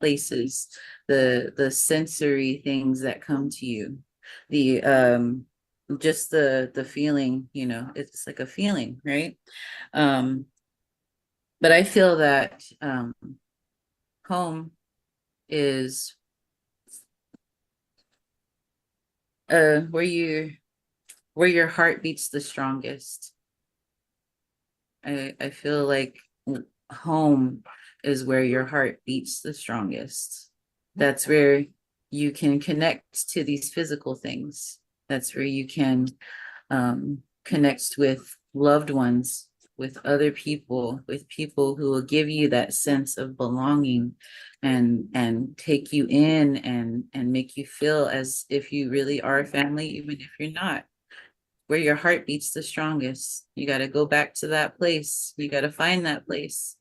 places, the sensory things that come to you, the just the feeling, you know, it's like a feeling, right? But I feel that home is where your heart beats the strongest. I feel like home is where your heart beats the strongest. That's where you can connect to these physical things. That's where you can connect with loved ones, with other people, with people who will give you that sense of belonging and take you in and make you feel as if you really are family, even if you're not. Where your heart beats the strongest. You got to go back to that place. You got to find that place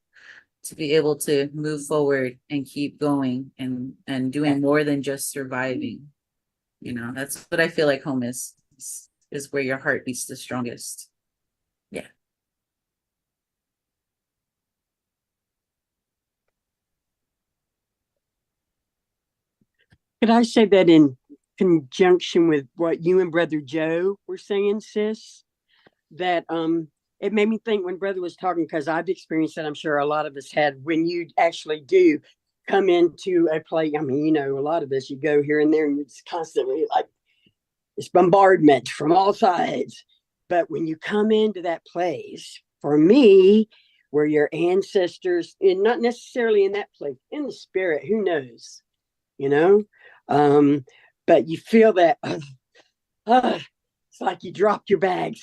to be able to move forward and keep going and doing more than just surviving. You know, that's what I feel like home is where your heart beats the strongest. Yeah. Could I say that in conjunction with what you and Brother Joe were saying, sis? That it made me think when Brother was talking, because I've experienced that, I'm sure a lot of us had, when you actually do come into a place. I mean, you know, a lot of us, you go here and there and it's constantly like it's bombardment from all sides. But when you come into that place, for me, where your ancestors, and not necessarily in that place, in the spirit, who knows, you know? But you feel that it's like you dropped your bags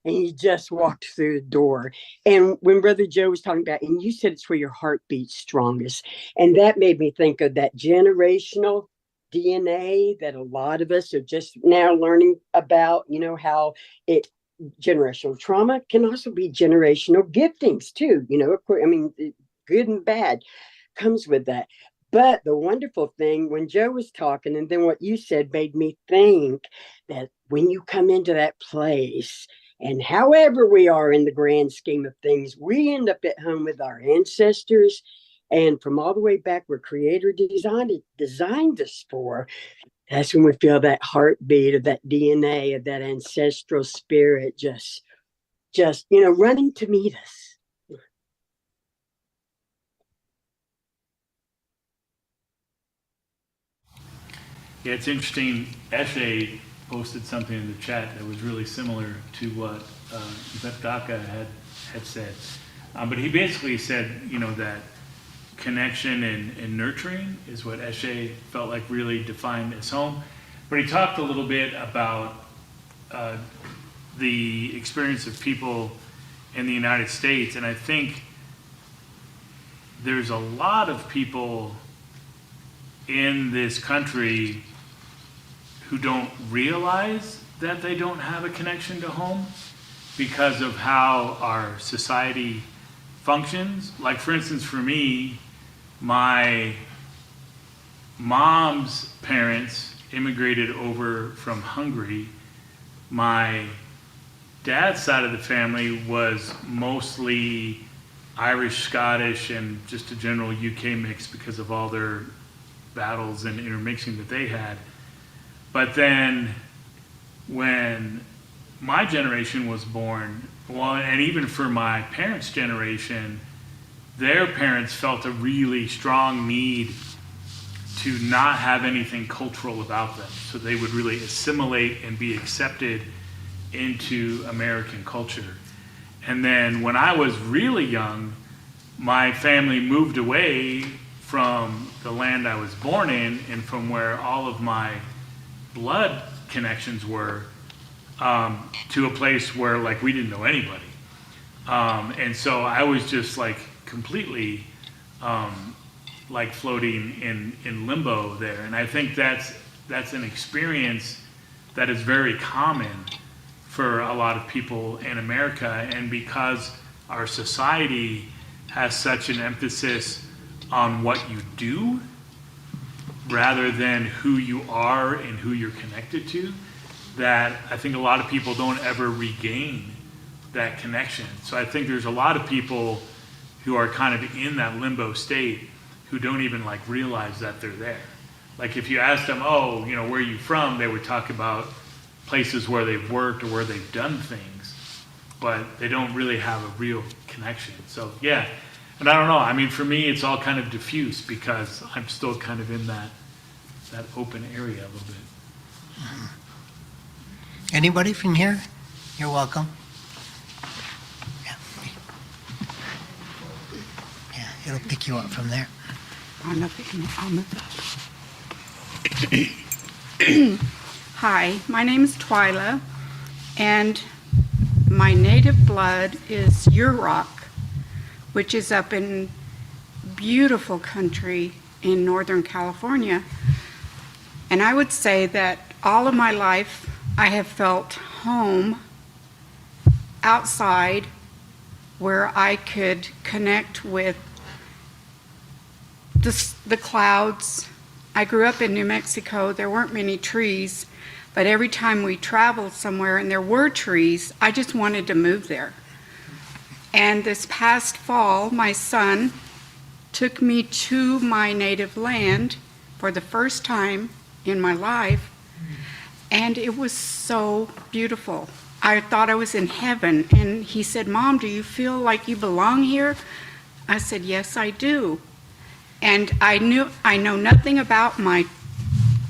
and you just walked through the door. And when Brother Joe was talking about, and you said it's where your heart beats strongest, and that made me think of that generational DNA that a lot of us are just now learning about, you know, how it generational trauma can also be generational giftings too, you know, of course, I mean, good and bad comes with that. But the wonderful thing when Joe was talking, and then what you said made me think that when you come into that place, and however we are in the grand scheme of things, we end up at home with our ancestors. And from all the way back where Creator designed us for, that's when we feel that heartbeat of that DNA, of that ancestral spirit just, you know, running to meet us. Yeah, it's interesting. Eshe posted something in the chat that was really similar to what Daka had said. But he basically said, you know, that connection and nurturing is what Eshe felt like really defined as home. But he talked a little bit about the experience of people in the United States. And I think there's a lot of people in this country who don't realize that they don't have a connection to home because of how our society functions. Like, for instance, for me, my mom's parents immigrated over from Hungary. My dad's side of the family was mostly Irish, Scottish, and just a general UK mix because of all their battles and intermixing that they had. But then when my generation was born, well, and even for my parents' generation, their parents felt a really strong need to not have anything cultural about them. So they would really assimilate and be accepted into American culture. And then when I was really young, my family moved away from the land I was born in and from where all of my blood connections were, to a place where like we didn't know anybody. And so I was just like completely like floating in limbo there. And I think that's an experience that is very common for a lot of people in America. And because our society has such an emphasis on what you do rather than who you are and who you're connected to, that I think a lot of people don't ever regain that connection. So I think there's a lot of people who are kind of in that limbo state who don't even like realize that they're there. Like if you ask them, oh, you know, where are you from? They would talk about places where they've worked or where they've done things, but they don't really have a real connection. So yeah, and I don't know. I mean, for me, it's all kind of diffuse because I'm still kind of in that open area a little bit. Anybody from here? You're welcome. Yeah. Yeah, it'll pick you up from there. Hi, my name is Twyla, and my native blood is Yurok, which is up in beautiful country in Northern California. And I would say that all of my life I have felt home outside where I could connect with the clouds. I grew up in New Mexico. There weren't many trees, but every time we traveled somewhere and there were trees, I just wanted to move there. And this past fall, my son took me to my native land for the first time in my life, and it was so beautiful. I thought I was in heaven, and he said, "Mom, do you feel like you belong here?" I said, "Yes, I do." And I know nothing about my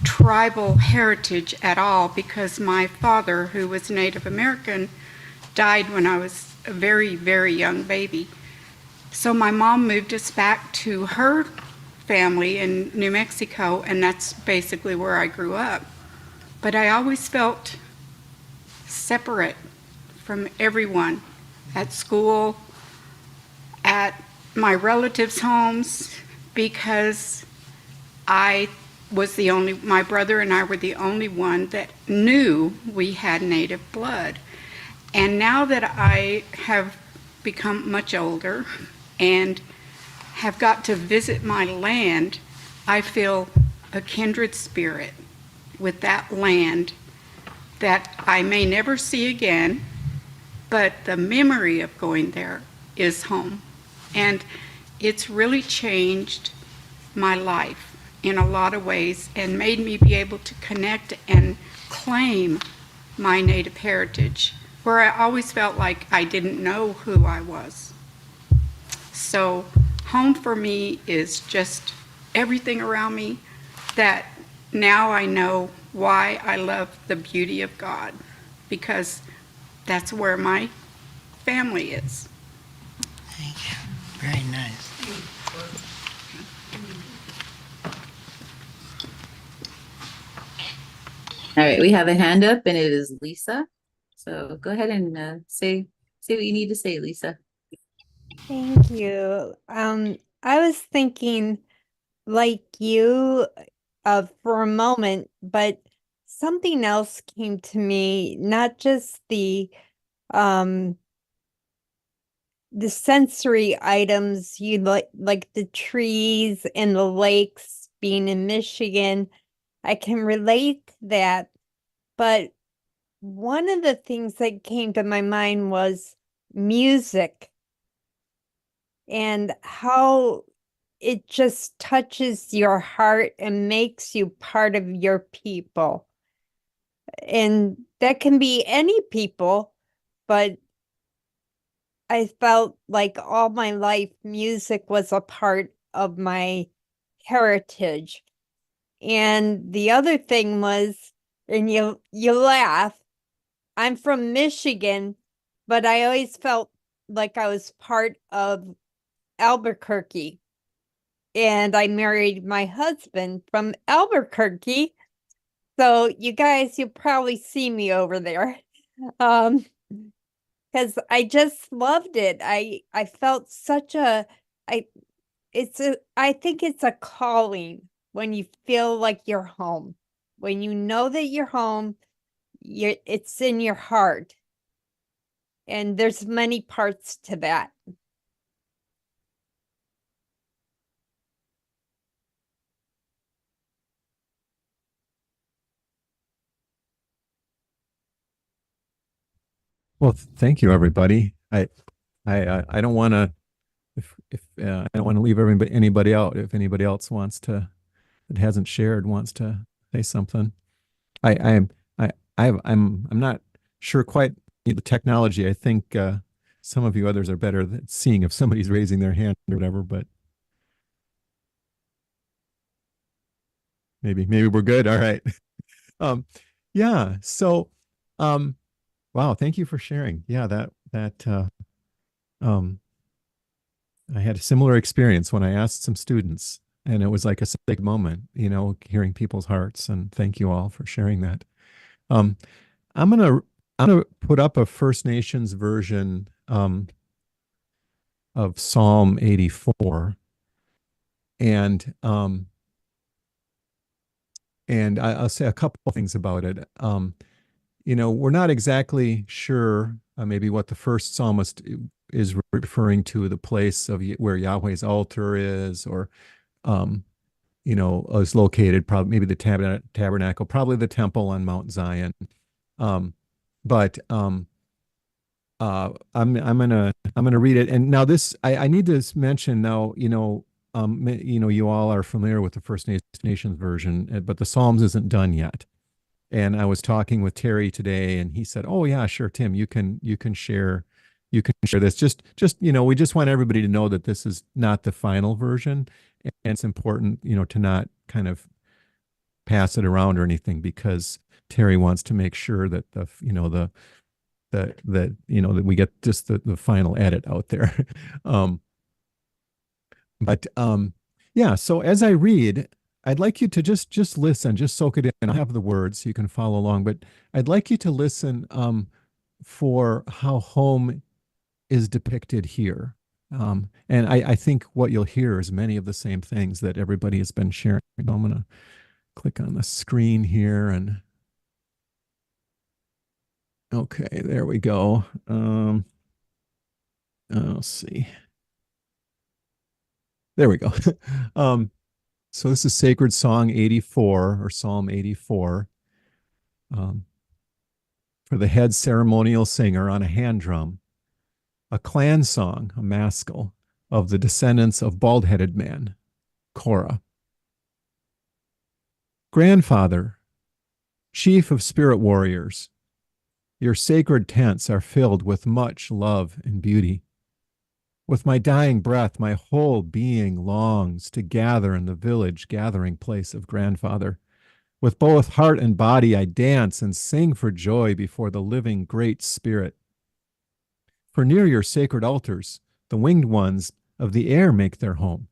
tribal heritage at all because my father, who was Native American, died when I was a very, very young baby. So my mom moved us back to her family in New Mexico, and that's basically where I grew up. But I always felt separate from everyone at school, at my relatives' homes, because my brother and I were the only one that knew we had native blood. And now that I have become much older and have got to visit my land, I feel a kindred spirit with that land that I may never see again, but the memory of going there is home. And it's really changed my life in a lot of ways and made me be able to connect and claim my native heritage, where I always felt like I didn't know who I was. So home for me is just everything around me that now I know why I love the beauty of God, because that's where my family is. Thank you. Very nice. All right, we have a hand up, and it is Lisa. So go ahead and say what you need to say, Lisa. Thank you. I was thinking like you for a moment, but something else came to me, not just the sensory items you like the trees and the lakes being in Michigan. I can relate to that, but one of the things that came to my mind was music and how it just touches your heart and makes you part of your people. And that can be any people, but I felt like all my life music was a part of my heritage. And the other thing was, and you laugh, I'm from Michigan, but I always felt like I was part of Albuquerque. And I married my husband from Albuquerque. So you guys, you'll probably see me over there. Because I just loved it. I felt such I think it's a calling when you feel like you're home. When you know that you're home, it's in your heart. And there's many parts to that. Well, thank you, everybody. I don't want to, if I don't want to leave anybody out. If anybody else wants to, that hasn't shared, wants to say something. I I'm I'm not sure quite the technology. I think some of you others are better at seeing if somebody's raising their hand or whatever, but maybe we're good. All right. Um, yeah. So, um, wow. Thank you for sharing. Yeah, um, I had a similar experience when I asked some students, and it was like a big moment, hearing people's hearts. And thank you all for sharing that. Um, I'm gonna put up a First Nations version of Psalm 84, and I'll say a couple of things about it. We're not exactly sure maybe what the first psalmist is referring to, the place of where Yahweh's altar is, or is located, probably maybe the tabernacle, probably the temple on Mount Zion. But I'm gonna read it. And now this, I need to mention now, you all are familiar with the First Nations version, but the Psalms isn't done yet. And I was talking with Terry today, and he said, "Oh yeah, sure, Tim, you can share this. Just we just want everybody to know that this is not the final version, and it's important, to not kind of pass it around or anything, because Terry wants to make sure that that we get just the final edit out there." um, but yeah. So as I read, I'd like you to just listen, just soak it in. I have the words so you can follow along, but I'd like you to listen for how home is depicted here. And I think what you'll hear is many of the same things that everybody has been sharing. I'm going to click on the screen here, and okay, there we go. Let's see. There we go. So this is Sacred Song 84, or Psalm 84, for the head ceremonial singer on a hand drum, a clan song, a maskell, of the descendants of bald-headed man, Korah. Grandfather, chief of spirit warriors, your sacred tents are filled with much love and beauty. With my dying breath, my whole being longs to gather in the village gathering place of Grandfather. With both heart and body, I dance and sing for joy before the living Great Spirit. For near your sacred altars, the winged ones of the air make their home,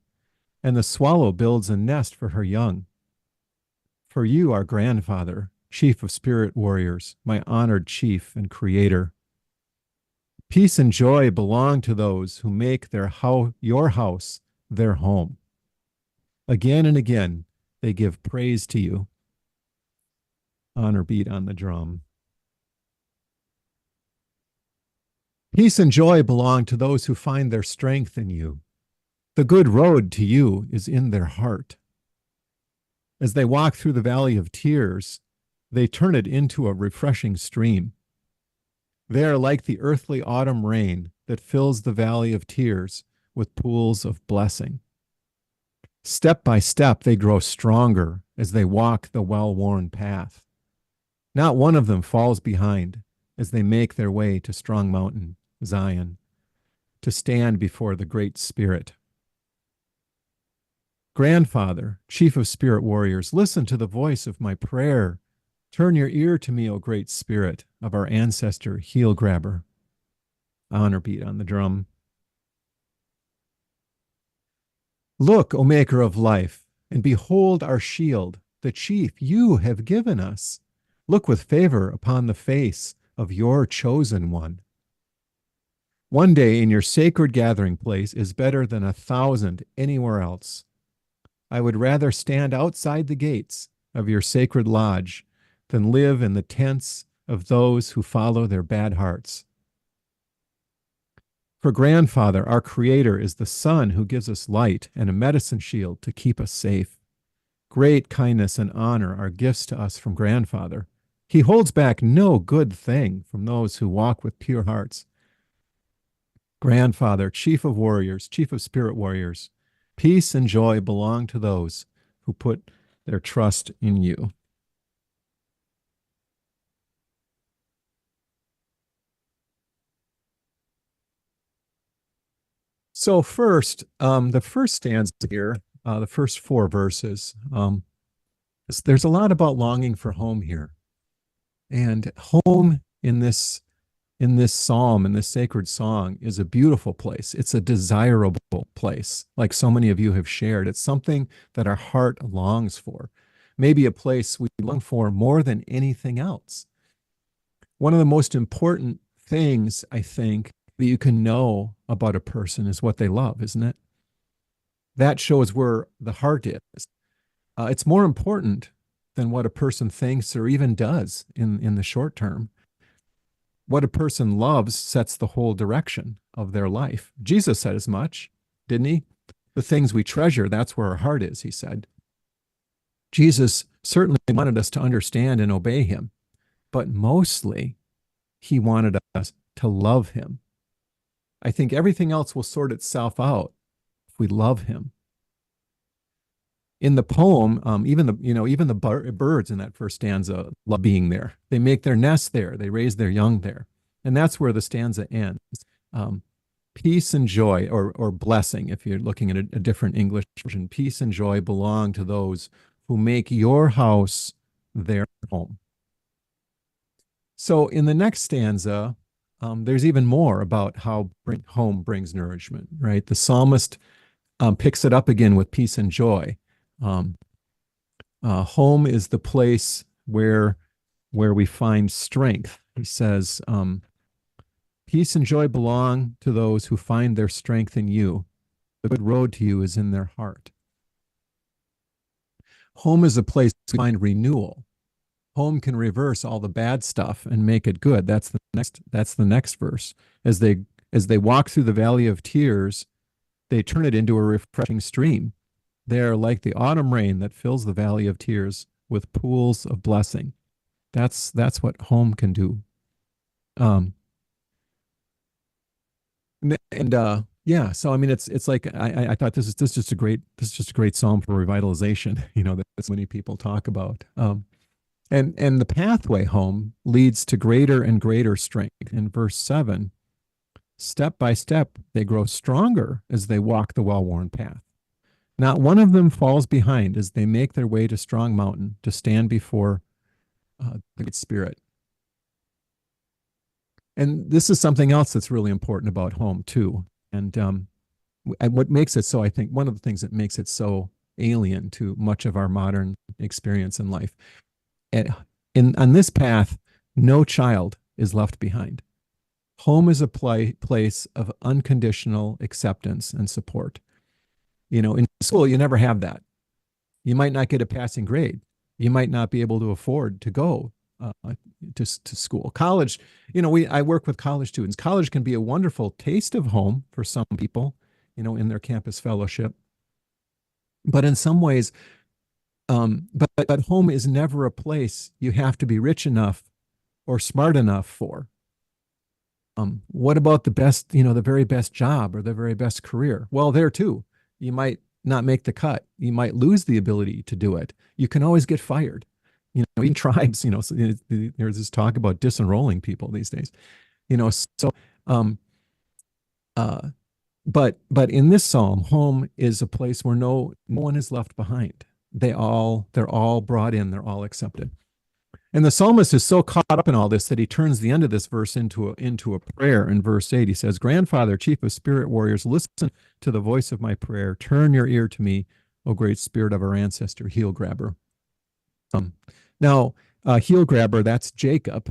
and the swallow builds a nest for her young. For you are Grandfather, chief of spirit warriors, my honored chief and creator. Peace and joy belong to those who make your house their home. Again and again, they give praise to you. Honor beat on the drum. Peace and joy belong to those who find their strength in you. The good road to you is in their heart. As they walk through the valley of tears, they turn it into a refreshing stream. They are like the earthly autumn rain that fills the valley of tears with pools of blessing. Step by step, they grow stronger as they walk the well-worn path. Not one of them falls behind as they make their way to Strong Mountain, Zion, to stand before the Great Spirit. Grandfather, chief of spirit warriors, listen to the voice of my prayer. Turn your ear to me, O Great Spirit of our ancestor, heel grabber. Honor beat on the drum. Look, O maker of life, and behold our shield, the chief you have given us. Look with favor upon the face of your chosen one. One day in your sacred gathering place is better than 1,000 anywhere else. I would rather stand outside the gates of your sacred lodge than live in the tents of those who follow their bad hearts. For Grandfather, our Creator, is the sun who gives us light and a medicine shield to keep us safe. Great kindness and honor are gifts to us from Grandfather, He holds back no good thing from those who walk with pure hearts. Grandfather, chief of warriors, chief of spirit warriors, peace and joy belong to those who put their trust in you. So first, the first stanza here, the first 4 verses, there's a lot about longing for home here. And home in this psalm, in this sacred song, is a beautiful place. It's a desirable place, like so many of you have shared. It's something that our heart longs for, maybe a place we long for more than anything else. One of the most important things, I think, that you can know about a person is what they love, isn't it? That shows where the heart is. It's more important than what a person thinks or even does in the short term. What a person loves sets the whole direction of their life. Jesus said as much, didn't he? The things we treasure, that's where our heart is, he said. Jesus certainly wanted us to understand and obey him, but mostly he wanted us to love him. I think everything else will sort itself out if we love him. In the poem, even the birds in that first stanza love being there. They make their nest there. They raise their young there, and that's where the stanza ends. Peace and joy, or blessing, if you're looking at a different English version. Peace and joy belong to those who make your house their home. So in the next stanza, there's even more about how home brings nourishment, right? The psalmist picks it up again with peace and joy. Home is the place where we find strength. He says, peace and joy belong to those who find their strength in you. The good road to you is in their heart. Home is a place to find renewal. Home can reverse all the bad stuff and make it good. That's the next verse. As they walk through the valley of tears, they turn it into a refreshing stream. They are like the autumn rain that fills the valley of tears with pools of blessing. That's what home can do. Yeah, so I mean, it's like I thought this is just a great psalm for revitalization. That so many people talk about. And the pathway home leads to greater and greater strength. In verse 7, step by step, they grow stronger as they walk the well-worn path. Not one of them falls behind as they make their way to Strong Mountain to stand before the Great Spirit. And this is something else that's really important about home, too. And what makes it so, I think, one of the things that makes it so alien to much of our modern experience in life. On this path, no child is left behind. Home is a place of unconditional acceptance and support. In school, you never have that. You might not get a passing grade. You might not be able to afford to go to school. College, I work with college students. College can be a wonderful taste of home for some people, in their campus fellowship. But in some ways, but home is never a place you have to be rich enough or smart enough for. What about the best, the very best job or the very best career? Well, there too, you might not make the cut. You might lose the ability to do it. You can always get fired. In tribes, so there's this talk about disenrolling people these days. But in this psalm, home is a place where no one is left behind. They're all brought in. They're all accepted. And the psalmist is so caught up in all this that he turns the end of this verse into a prayer. In verse 8, he says, Grandfather, chief of spirit warriors, listen to the voice of my prayer. Turn your ear to me, O great spirit of our ancestor, heel grabber. Now, heel grabber, that's Jacob.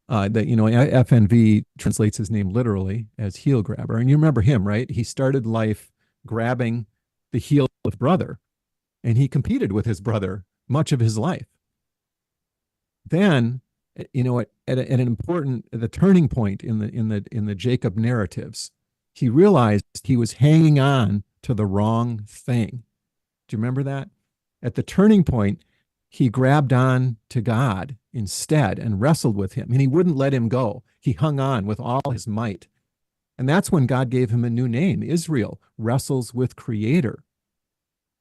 FNV translates his name literally as heel grabber. And you remember him, right? He started life grabbing the heel of his brother, and he competed with his brother much of his life. Then, at the turning point in the Jacob narratives, he realized he was hanging on to the wrong thing. Do you remember that? At the turning point, he grabbed on to God instead and wrestled with him, and he wouldn't let him go. He hung on with all his might. And that's when God gave him a new name. Israel wrestles with Creator.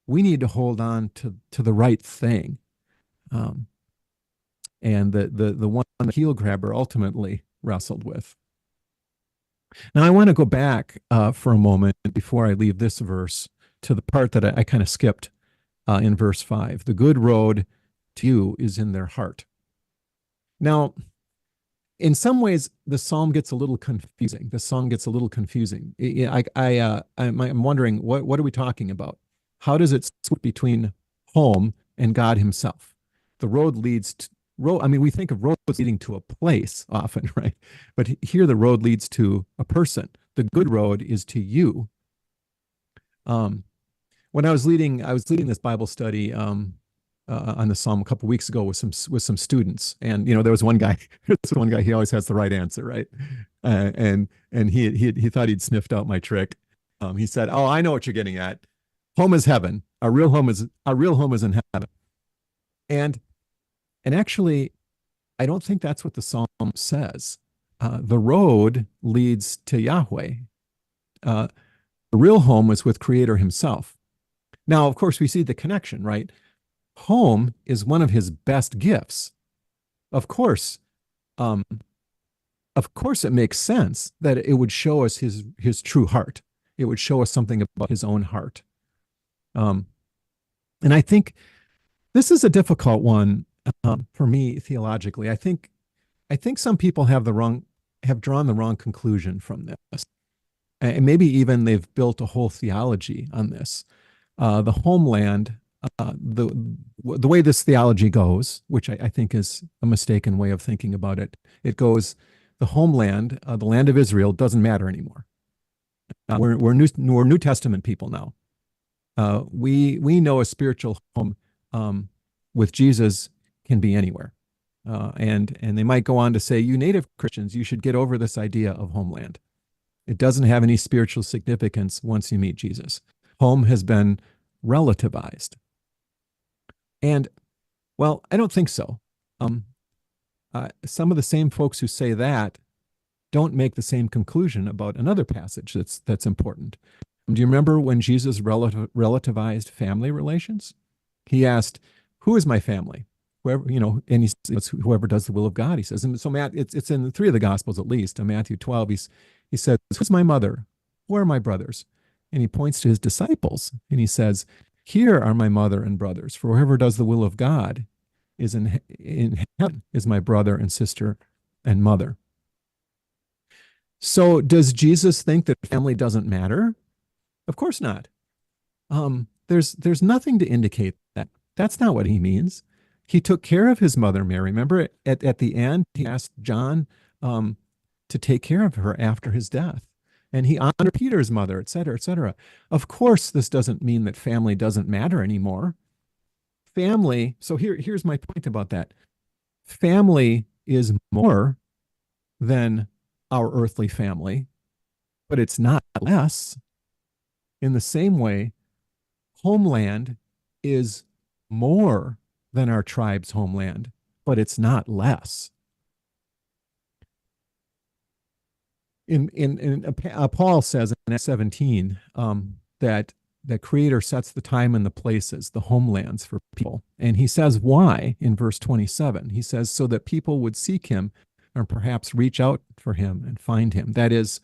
We need to hold on to the right thing. And the one the heel grabber ultimately wrestled with. Now I want to go back for a moment before I leave this verse to the part that I kind of skipped in verse 5. The good road to you is in their heart. Now, in some ways, the psalm gets a little confusing. The song gets a little confusing. I'm wondering, what are we talking about? How does it switch between home and God himself? The road leads to I mean, we think of roads leading to a place often, right? But here the road leads to a person. The good road is to you. When I was leading this Bible study on the Psalm a couple of weeks ago with some students, and there was one guy. He always has the right answer, right? And he thought he'd sniffed out my trick. He said, "Oh, I know what you're getting at. Home is heaven. Our real home is in heaven." And actually, I don't think that's what the psalm says. The road leads to Yahweh. The real home is with Creator himself. Now, of course, we see the connection, right? Home is one of his best gifts. Of course, it makes sense that it would show us his true heart. It would show us something about his own heart. And I think this is a difficult one for me theologically. I think some people have drawn the wrong conclusion from this, and maybe even they've built a whole theology on this. The homeland, the way this theology goes, which I think is a mistaken way of thinking about it. It goes, the homeland, the land of Israel, doesn't matter anymore. We're New Testament people now. We know a spiritual home with Jesus can be anywhere. And they might go on to say, you native Christians, you should get over this idea of homeland. It doesn't have any spiritual significance once you meet Jesus. Home has been relativized. And, well, I don't think so. Some of the same folks who say that don't make the same conclusion about another passage that's important. Do you remember when Jesus relativized family relations? He asked, who is my family? Whoever, and he says, whoever does the will of God, he says. And so it's in 3 of the Gospels at least. In Matthew 12, he says, who's my mother? Who are my brothers? And he points to his disciples and he says, here are my mother and brothers. For whoever does the will of God is in heaven, is my brother and sister and mother. So does Jesus think that family doesn't matter? Of course not. There's nothing to indicate that. That's not what he means. He took care of his mother, Mary. Remember, at the end, he asked John to take care of her after his death. And he honored Peter's mother, et cetera, et cetera. Of course, this doesn't mean that family doesn't matter anymore. Family, so here's my point about that. Family is more than our earthly family, but it's not less. In the same way, homeland is more than our tribe's homeland, but it's not less. Paul says in Acts 17 that the Creator sets the time and the places, the homelands for people. And he says why in verse 27. He says, so that people would seek him and perhaps reach out for him and find him. That is,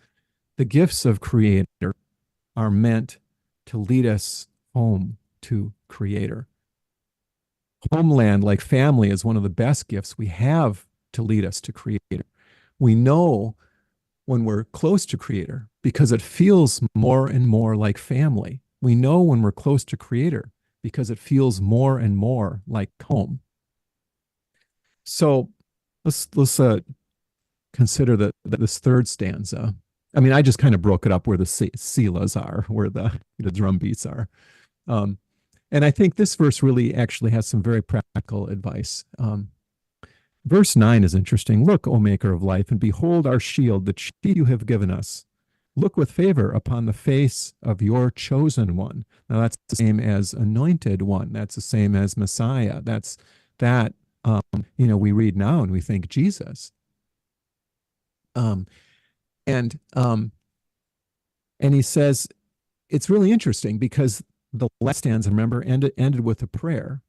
the gifts of Creator are meant to lead us home to Creator. Homeland, like family, is one of the best gifts we have to lead us to Creator. We know when we're close to Creator because it feels more and more like family. We know when we're close to Creator because it feels more and more like home. So let's consider this third stanza. I mean, I just kind of broke it up where the selahs are, where the drum beats are. And I think this verse really actually has some very practical advice. Verse 9 is interesting. Look, O maker of life, and behold our shield, the chief you have given us. Look with favor upon the face of your chosen one. Now that's the same as anointed one. That's the same as Messiah. That's that we read now and we think Jesus. Um, and he says, it's really interesting because the last stanza, remember, ended with a prayer.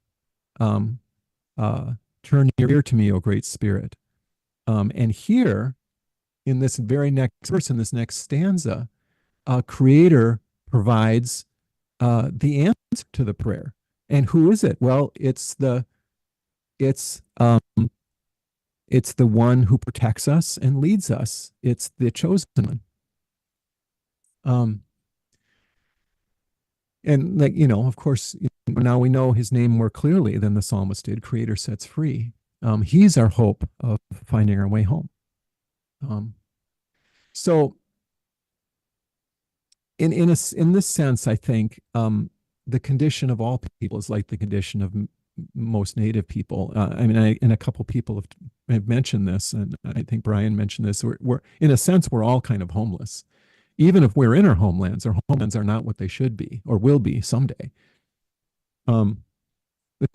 Turn your ear to me, O great Spirit. And here, in this very next verse, in this next stanza, Creator provides the answer to the prayer. And who is it? Well, it's the one who protects us and leads us. It's the chosen one. And of course, now we know his name more clearly than the psalmist did. Creator sets free. He's our hope of finding our way home. So in this sense, I think the condition of all people is like the condition of most Native people. And a couple people have mentioned this, and I think Brian mentioned this. We're in a sense, we're all kind of homeless. Even if we're in our homelands are not what they should be or will be someday. The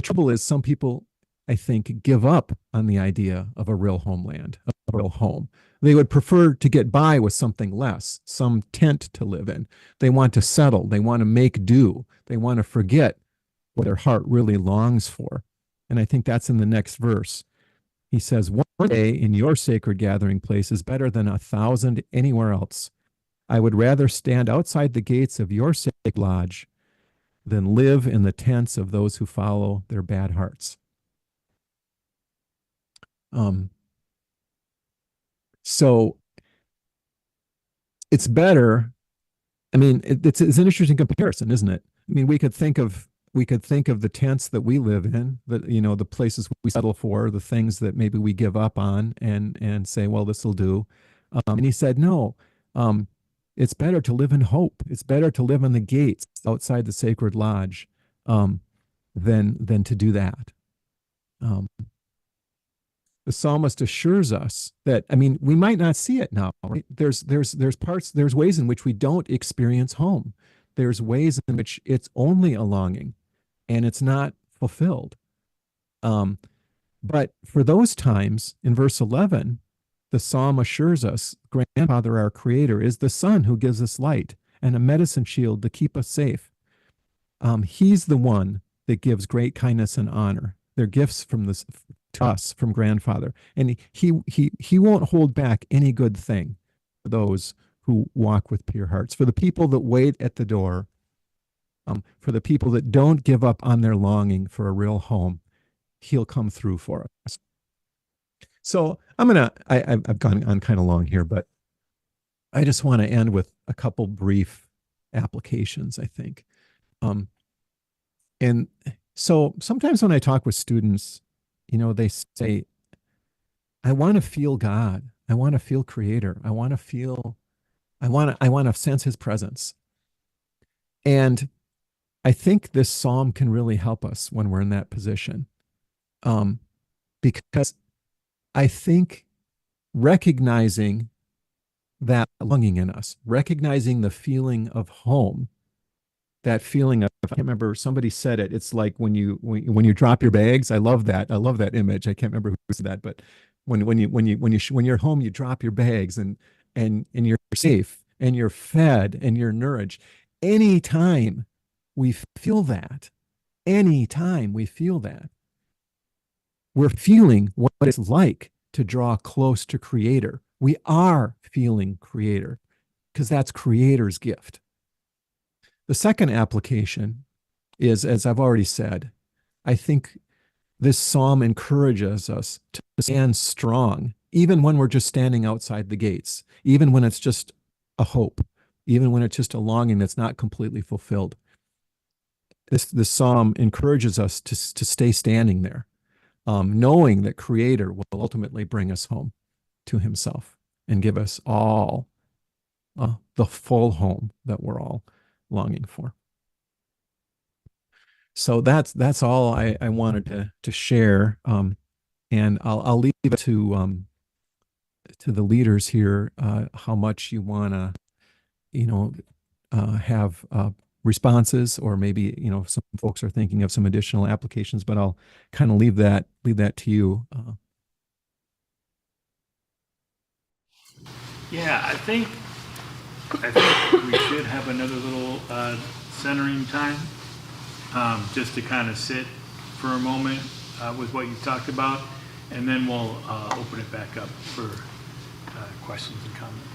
trouble is some people, I think, give up on the idea of a real homeland, of a real home. They would prefer to get by with something less, some tent to live in. They want to settle. They want to make do. They want to forget what their heart really longs for. And I think that's in the next verse. He says, one day in your sacred gathering place is better than 1,000 anywhere else. I would rather stand outside the gates of your sacred lodge than live in the tents of those who follow their bad hearts. So it's better. I mean, it's an interesting comparison, isn't it? I mean, we could think of the tents that we live in, the places we settle for, the things that maybe we give up on and say, well, this will do. And he said, no, it's better to live in hope. It's better to live on the gates outside the sacred lodge than to do that. The psalmist assures us that, we might not see it now, right? There's ways in which we don't experience home. There's ways in which it's only a longing and it's not fulfilled. But for those times, in verse 11, the psalm assures us, Grandfather, our Creator, is the sun who gives us light and a medicine shield to keep us safe. He's the one that gives great kindness and honor. They're gifts from to us from Grandfather. And he won't hold back any good thing for those who walk with pure hearts, for the people that wait at the door, for the people that don't give up on their longing for a real home. He'll come through for us. So I've gone on kind of long here, but I just want to end with a couple brief applications, I think. And so sometimes when I talk with students, they say, I want to feel God. I want to feel Creator. I want to sense his presence. And I think this psalm can really help us when we're in that position. Because I think recognizing that longing in us, recognizing the feeling of home, that feeling of, I can't remember, somebody said it. It's like when you drop your bags. I love that. I love that image. I can't remember who said that, but when you're home, you drop your bags and you're safe and you're fed and you're nourished. Anytime we feel that, we're feeling what it's like to draw close to Creator. We are feeling Creator because that's Creator's gift. The second application is, as I've already said, I think this psalm encourages us to stand strong, even when we're just standing outside the gates, even when it's just a hope, even when it's just a longing that's not completely fulfilled. This psalm encourages us to stay standing there, knowing that Creator will ultimately bring us home to himself and give us all the full home that we're all longing for. So that's all I wanted to share, and I'll leave it to the leaders here how much you want to have responses, or maybe, some folks are thinking of some additional applications, but I'll kind of leave that to you. Yeah, I think we should have another little centering time, just to kind of sit for a moment with what you've talked about, and then we'll open it back up for questions and comments.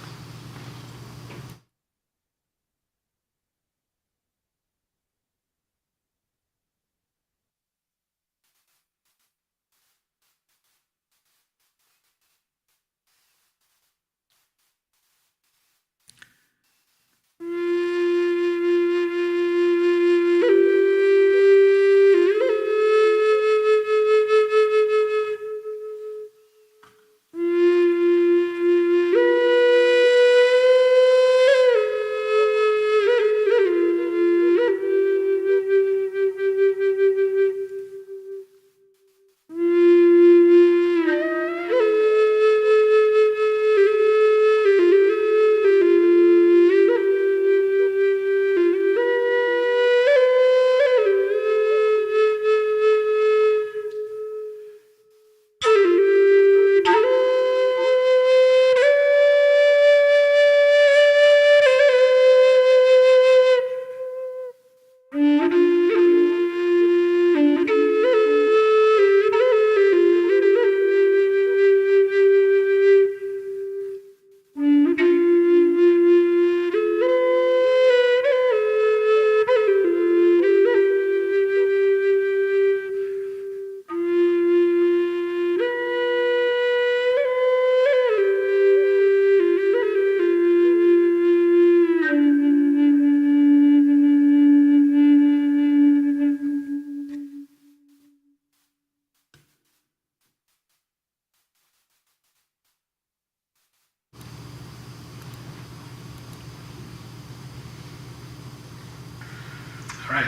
All right,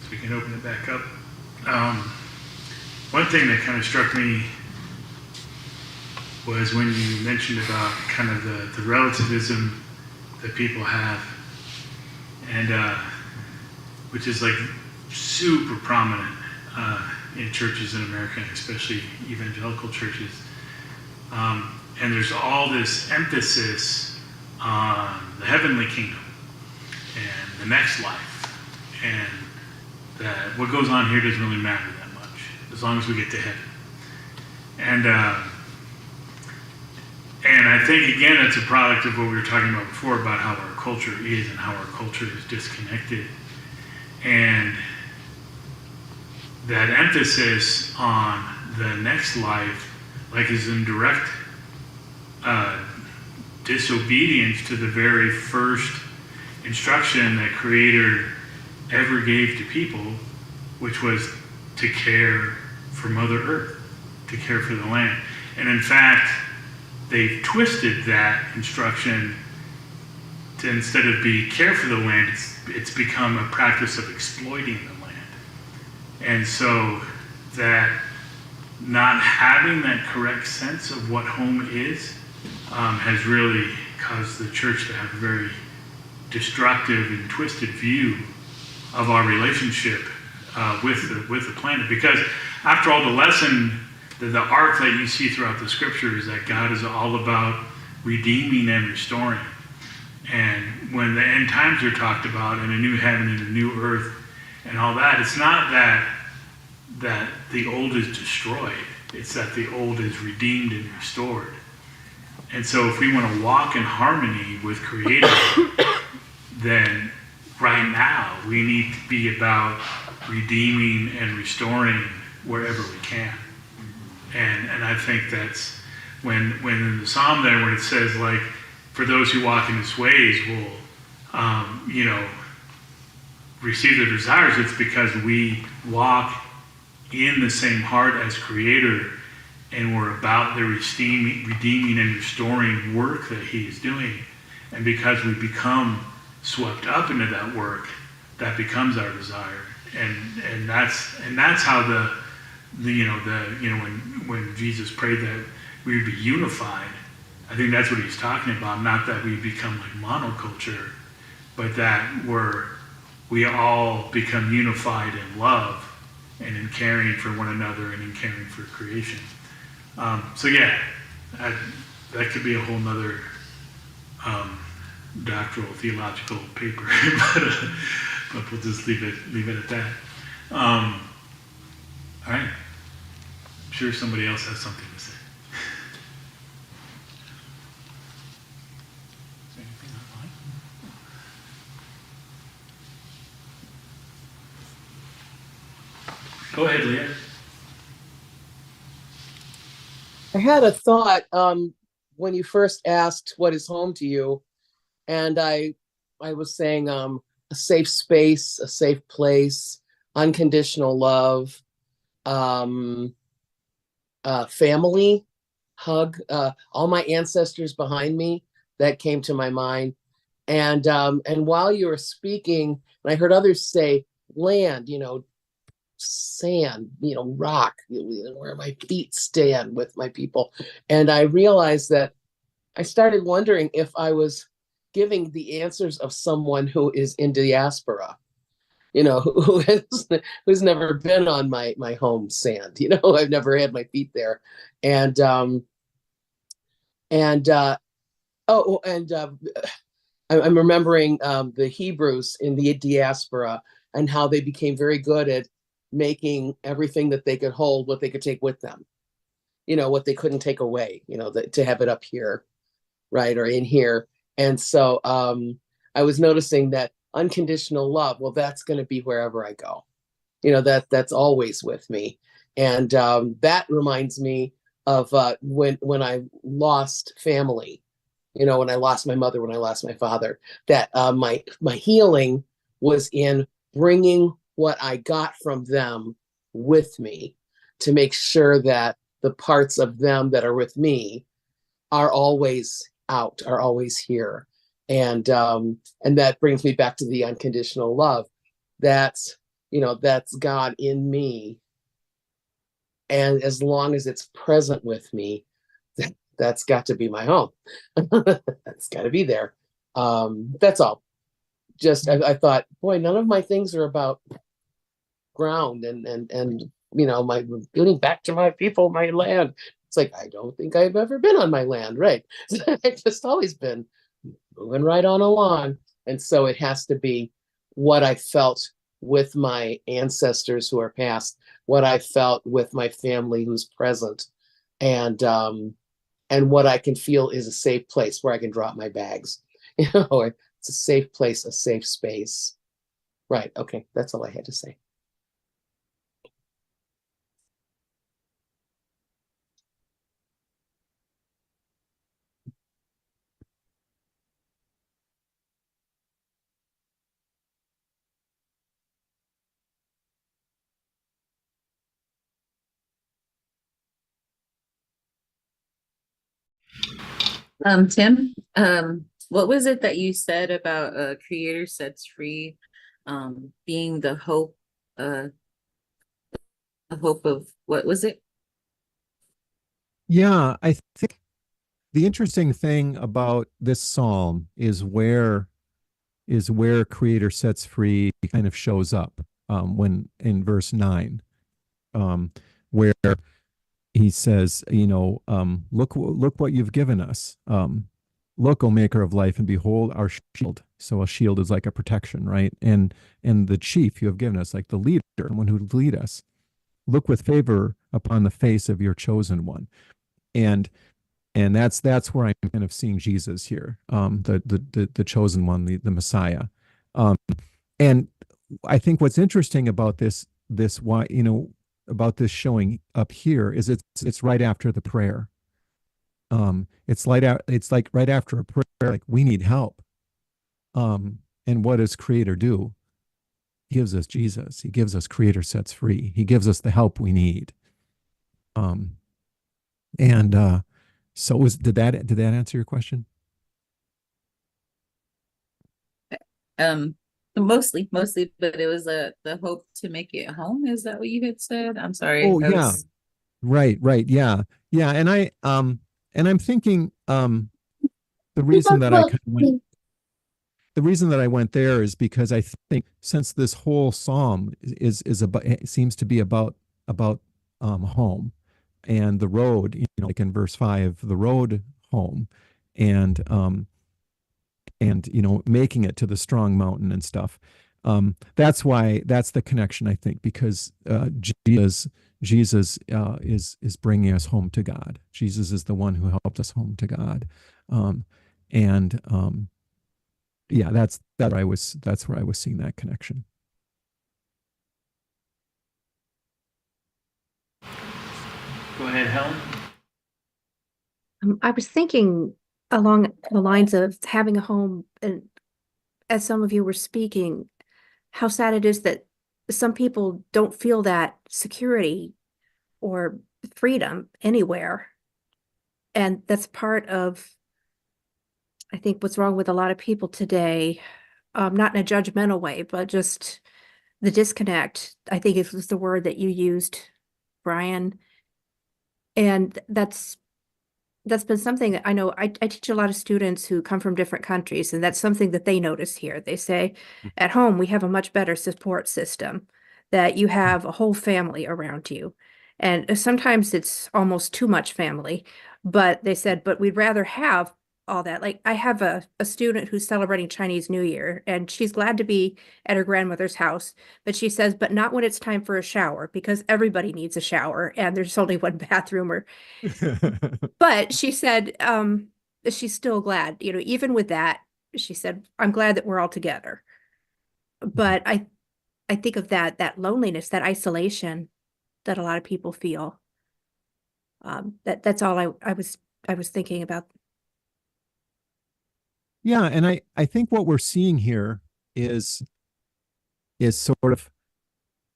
so we can open it back up. One thing that kind of struck me was when you mentioned about kind of the relativism that people have, and which is like super prominent in churches in America, especially evangelical churches. And there's all this emphasis on the heavenly kingdom and the next life, and that what goes on here doesn't really matter that much as long as we get to heaven. And I think, again, it's a product of what we were talking about before, about how our culture is and how our culture is disconnected. And that emphasis on the next life, like, is in direct disobedience to the very first instruction that Creator ever gave to people, which was to care for Mother Earth, to care for the land. And in fact, they've twisted that instruction to, instead of be care for the land, it's become a practice of exploiting the land. And so that not having that correct sense of what home is has really caused the church to have a very destructive and twisted view of our relationship with the planet. Because after all, the lesson, the arc that you see throughout the scripture is that God is all about redeeming and restoring. And when the end times are talked about, and a new heaven and a new earth and all that, it's not that the old is destroyed. It's that the old is redeemed and restored. And so if we want to walk in harmony with Creator, then right now we need to be about redeeming and restoring wherever we can. And I think that's when in the psalm there, when it says, like, for those who walk in his ways will, receive their desires, it's because we walk in the same heart as Creator, and we're about the redeeming and restoring work that he is doing. And because we become swept up into that work, that becomes our desire. And that's how when Jesus prayed that we would be unified, I think that's what he's talking about. Not that we become like monoculture, but that we all become unified in love and in caring for one another and in caring for creation. So yeah, that could be a whole nother doctoral theological paper, but we'll just leave it at that. All right. I'm sure somebody else has something to say. Anything online? Go ahead, Leah. I had a thought when you first asked what is home to you, and I was saying a safe space, a safe place, unconditional love, family, hug, all my ancestors behind me, that came to my mind. And while you were speaking, and I heard others say land, sand, rock, where my feet stand with my people. And I realized that I started wondering if I was giving the answers of someone who is in diaspora, who's never been on my home sand. I've never had my feet there. I'm remembering the Hebrews in the diaspora and how they became very good at making everything that they could hold what they could take with them, what they couldn't take away, to have it up here, right, or in here. And so I was noticing that unconditional love, well, that's going to be wherever I go, that's always with me. And that reminds me of when I lost family, when I lost my mother, when I lost my father, that my healing was in bringing what I got from them with me to make sure that the parts of them that are with me are always out, are always here. And that brings me back to the unconditional love. That's God in me. And as long as it's present with me, that's got to be my home. That's got to be there. That's all. Just I thought, boy, none of my things are about ground and my getting back to my people, my land. It's like, I don't think I've ever been on my land, right? I've just always been moving right on along. And so it has to be what I felt with my ancestors who are past, what I felt with my family who's present, and what I can feel is a safe place where I can drop my bags. It's a safe place, a safe space. Right. Okay. That's all I had to say. Tim, what was it that you said about creator sets free, being the hope of what was it? Yeah, I think the interesting thing about this psalm is where creator sets free kind of shows up when in verse 9, where he says, look what you've given us. Look, O maker of life, and behold our shield. So a shield is like a protection, right? And the chief you have given us, like the leader, someone who would lead us. Look with favor upon the face of your chosen one. And that's where I'm kind of seeing Jesus here, the chosen one, the Messiah. And I think what's interesting about this why, about this showing up here is it's right after the prayer. It's like right after a prayer, like we need help. And what does Creator do? He gives us Jesus. He gives us Creator sets free. He gives us the help we need. So did that answer your question? Mostly, but it was the hope to make it home. Is that what you had said? I'm sorry. Oh, yeah. Right. Yeah. And I'm thinking, the reason that the reason that I went there is because I think since this whole psalm is about, it seems to be about home and the road, like in verse 5, the road home, and making it to the strong mountain and stuff. That's why, that's the connection, I think, because Jesus is bringing us home to God. Jesus is the one who helped us home to God. And yeah, that's where I was seeing that connection. Go ahead, Helen. I was thinking along the lines of having a home, and as some of you were speaking, how sad it is that some people don't feel that security or freedom anywhere. And that's part of, I think, what's wrong with a lot of people today, not in a judgmental way, but just the disconnect. I think it was the word that you used, Brian. And that's been something that I know. I teach a lot of students who come from different countries, and that's something that they notice here. They say, at home, we have a much better support system, that you have a whole family around you. And sometimes it's almost too much family, but they said, but we'd rather have all that. Like, I have a student who's celebrating Chinese New Year, and she's glad to be at her grandmother's house, but she says, but not when it's time for a shower, because everybody needs a shower and there's only one bathroom. Or but she said, she's still glad, even with that, she said, I'm glad that we're all together. But I think of that loneliness, that isolation that a lot of people feel. That's all I was thinking about. Yeah, and I think what we're seeing here is sort of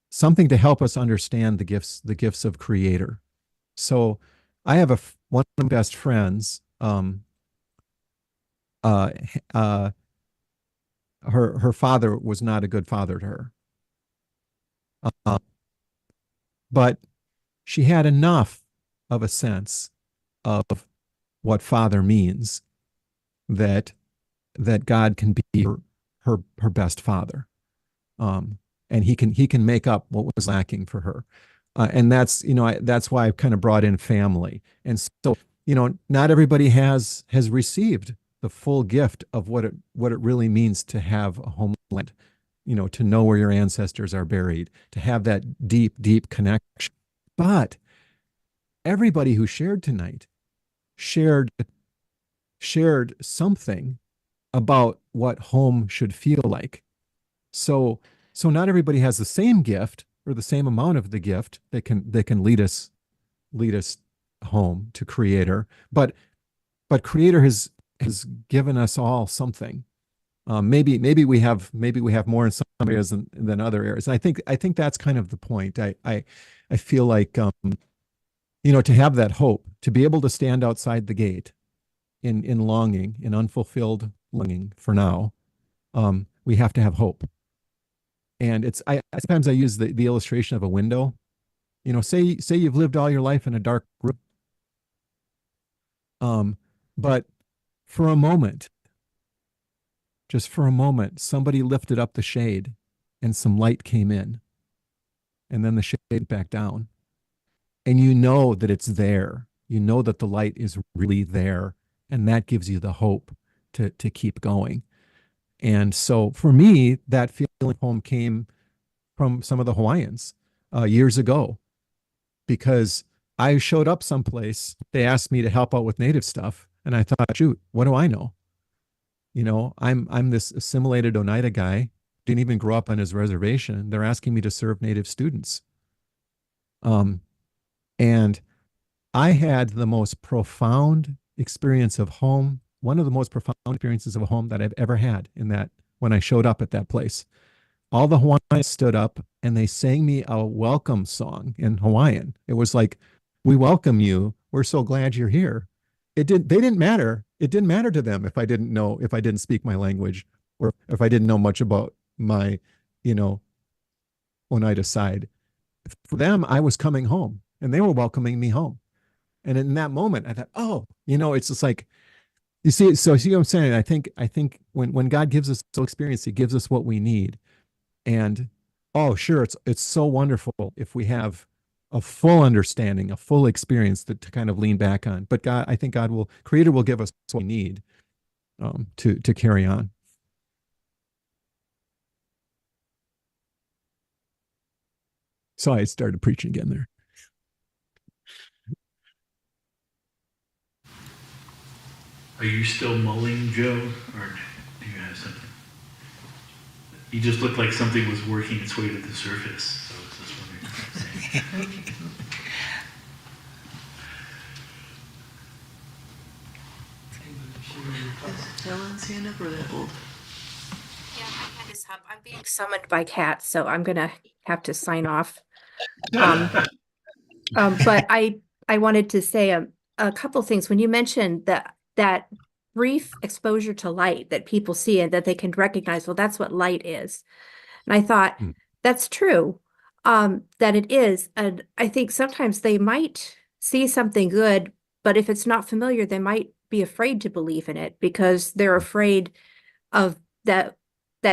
something to help us understand the gifts of Creator. So I have one of my best friends. Her father was not a good father to her, but she had enough of a sense of what father means that God can be her best father, and he can make up what was lacking for her, and that's that's why I've kind of brought in family. And so not everybody has received the full gift of what it really means to have a homeland, to know where your ancestors are buried, to have that deep connection. But everybody who shared tonight shared something about what home should feel like. So not everybody has the same gift or the same amount of the gift that can lead us home to Creator, but Creator has given us all something. Maybe we have more in some areas than other areas. And I think that's kind of the point. I feel like to have that hope, to be able to stand outside the gate in longing, in unfulfilled longing for now, we have to have hope. And sometimes I use the illustration of a window. Say you've lived all your life in a dark room, but for a moment, just for a moment, somebody lifted up the shade and some light came in, and then the shade back down, and that it's there. That the light is really there, and that gives you the hope to keep going. And so for me, that feeling home came from some of the Hawaiians years ago, because I showed up someplace, they asked me to help out with native stuff, and I thought, shoot, what do I know? I'm this assimilated Oneida guy, didn't even grow up on his reservation. They're asking me to serve native students. And I had the most profound experience of home, one of the most profound experiences of a home that I've ever had, when I showed up at that place. All the Hawaiians stood up and they sang me a welcome song in Hawaiian. It was like, we welcome you. We're so glad you're here. They didn't matter. It didn't matter to them if I didn't speak my language, or if I didn't know much about my, Oneida side. For them, I was coming home and they were welcoming me home. And in that moment, I thought, oh, it's just like, You see, so see what I'm saying? I think when God gives us soul experience, he gives us what we need. And oh, sure, it's so wonderful if we have a full understanding, a full experience to kind of lean back on. But God, I think Creator will give us what we need to carry on. So I started preaching again there. Are you still mulling, Joe, or do you have something? You just looked like something was working its way to the surface. So I was just wondering. Is Dylan's hand up or that old? Yeah, my hand is up. I'm being summoned by cats, so I'm gonna have to sign off. But I wanted to say a couple things. When you mentioned that brief exposure to light that people see and that they can recognize, well, that's what light is. And I thought that's true, that it is. And I think sometimes they might see something good, but if it's not familiar, they might be afraid to believe in it because they're afraid of that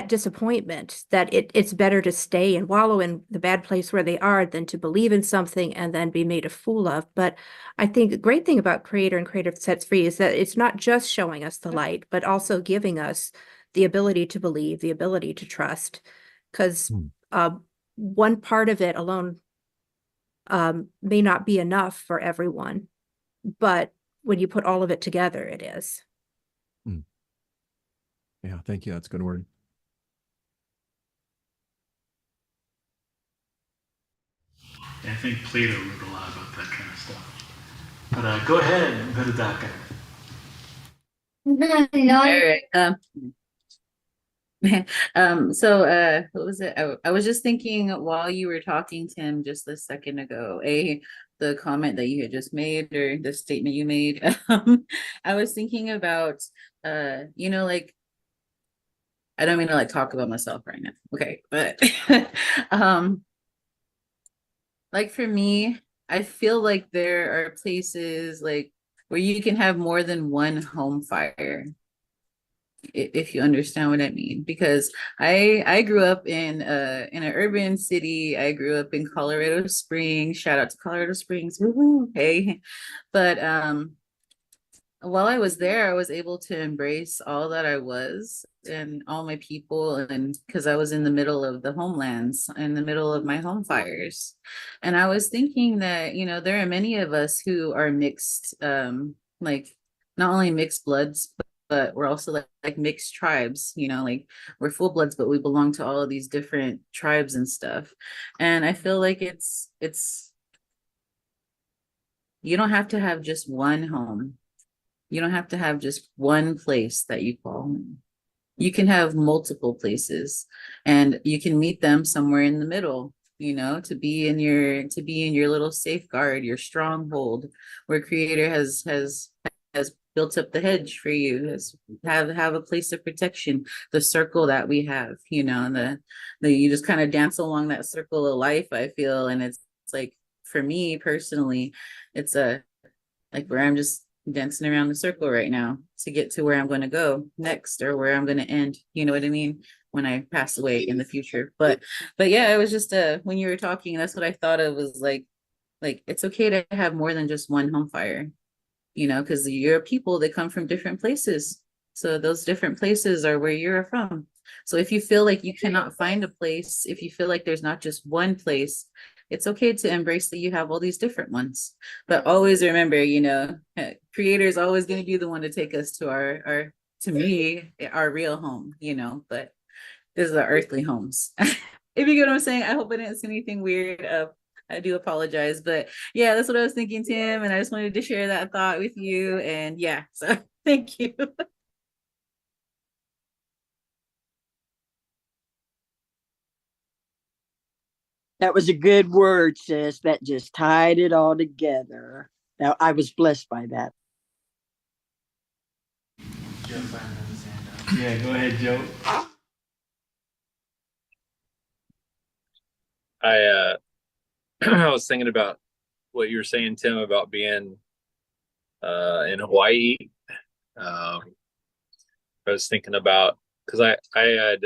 disappointment, that it's better to stay and wallow in the bad place where they are than to believe in something and then be made a fool of. But I think the great thing about Creator and Creator Sets Free is that it's not just showing us the light, but also giving us the ability to believe, the ability to trust. Because one part of it alone may not be enough for everyone, but when you put all of it together, it is. Yeah, thank you. That's a good word. I think Plato wrote a lot about that kind of stuff. But go ahead, Vedadaka. All right. So what was it? I was just thinking while you were talking, Tim, just a second ago, the comment that you had just made or the statement you made. I was thinking about like I don't mean to like talk about myself right now. Okay, but like for me, I feel like there are places like where you can have more than one home fire, if you understand what I mean. Because I grew up in an urban city. I grew up in Colorado Springs. Shout out to Colorado Springs. Woo-hoo, hey. But while I was there, I was able to embrace all that I was and all my people, and because I was in the middle of the homelands, in the middle of my home fires. And I was thinking that, there are many of us who are mixed, like not only mixed bloods, but we're also like mixed tribes, like we're full bloods, but we belong to all of these different tribes and stuff. And I feel like it's you don't have to have just one home. You don't have to have just one place that you call home. You can have multiple places and you can meet them somewhere in the middle, to be in your little safeguard, your stronghold, where Creator has built up the hedge for you, has have a place of protection, the circle that we have, the you just kind of dance along that circle of life, I feel. And it's like for me personally, it's like where I'm just dancing around the circle right now to get to where I'm going to go next or where I'm going to end. You know what I mean? When I pass away in the future. But yeah, it was just when you were talking, that's what I thought of was like it's okay to have more than just one home fire, because you're people that come from different places. So those different places are where you're from. So if you feel like you cannot find a place, if you feel like there's not just one place, it's okay to embrace that you have all these different ones. But always remember, Creator is always going to be the one to take us to our to me, our real home, but this is the earthly homes. If you get what I'm saying, I hope I didn't say anything weird. I do apologize, but yeah, that's what I was thinking, Tim. And I just wanted to share that thought with you. And yeah, so thank you. That was a good word, sis. That just tied it all together. Now, I was blessed by that. Yeah, go ahead, Joe. I I was thinking about what you were saying, Tim, about being in Hawaii I was thinking about, because I had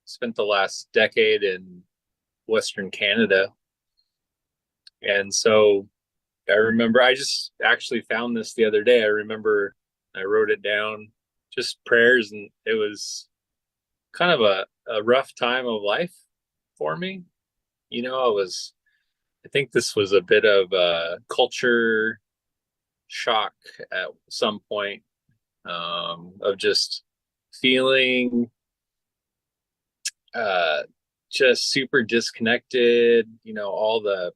spent the last decade in Western Canada. And so I remember, I just actually found this the other day. I remember I wrote it down, just prayers, and it was kind of a rough time of life for me. You know, I think this was a bit of a culture shock at some point, of just feeling just super disconnected. You know, all the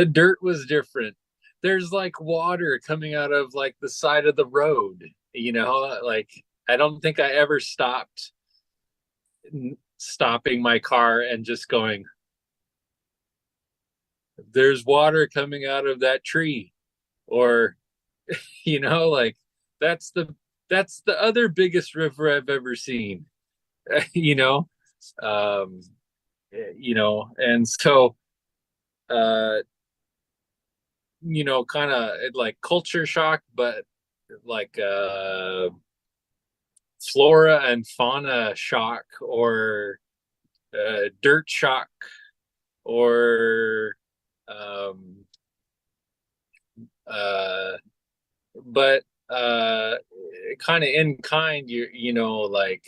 dirt was different. There's like water coming out of like the side of the road, you know, like I don't think I ever stopping my car and just going, there's water coming out of that tree. Or, you know, like that's the other biggest river I've ever seen. You know, you know, and so you know, kind of like culture shock, but like flora and fauna shock, or dirt shock, or but kind of in kind, you know, like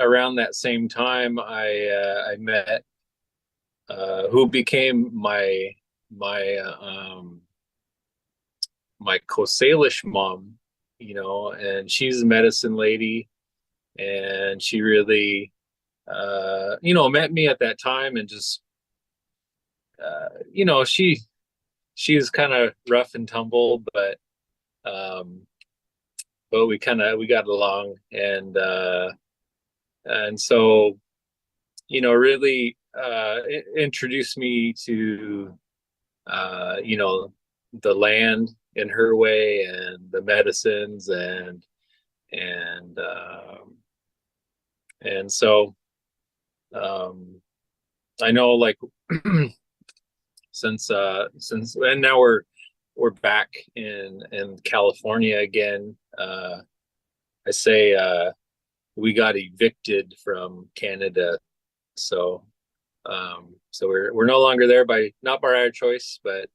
around that same time I met who became my co-Salish mom, you know, and she's a medicine lady, and she really you know, met me at that time, and just you know, she's kind of rough and tumble, but we got along, and so, you know, really introduced me to you know, the land in her way, and the medicines, and so I know, like since and now we're back in California again. I say we got evicted from Canada, so we're no longer there, not by our choice, but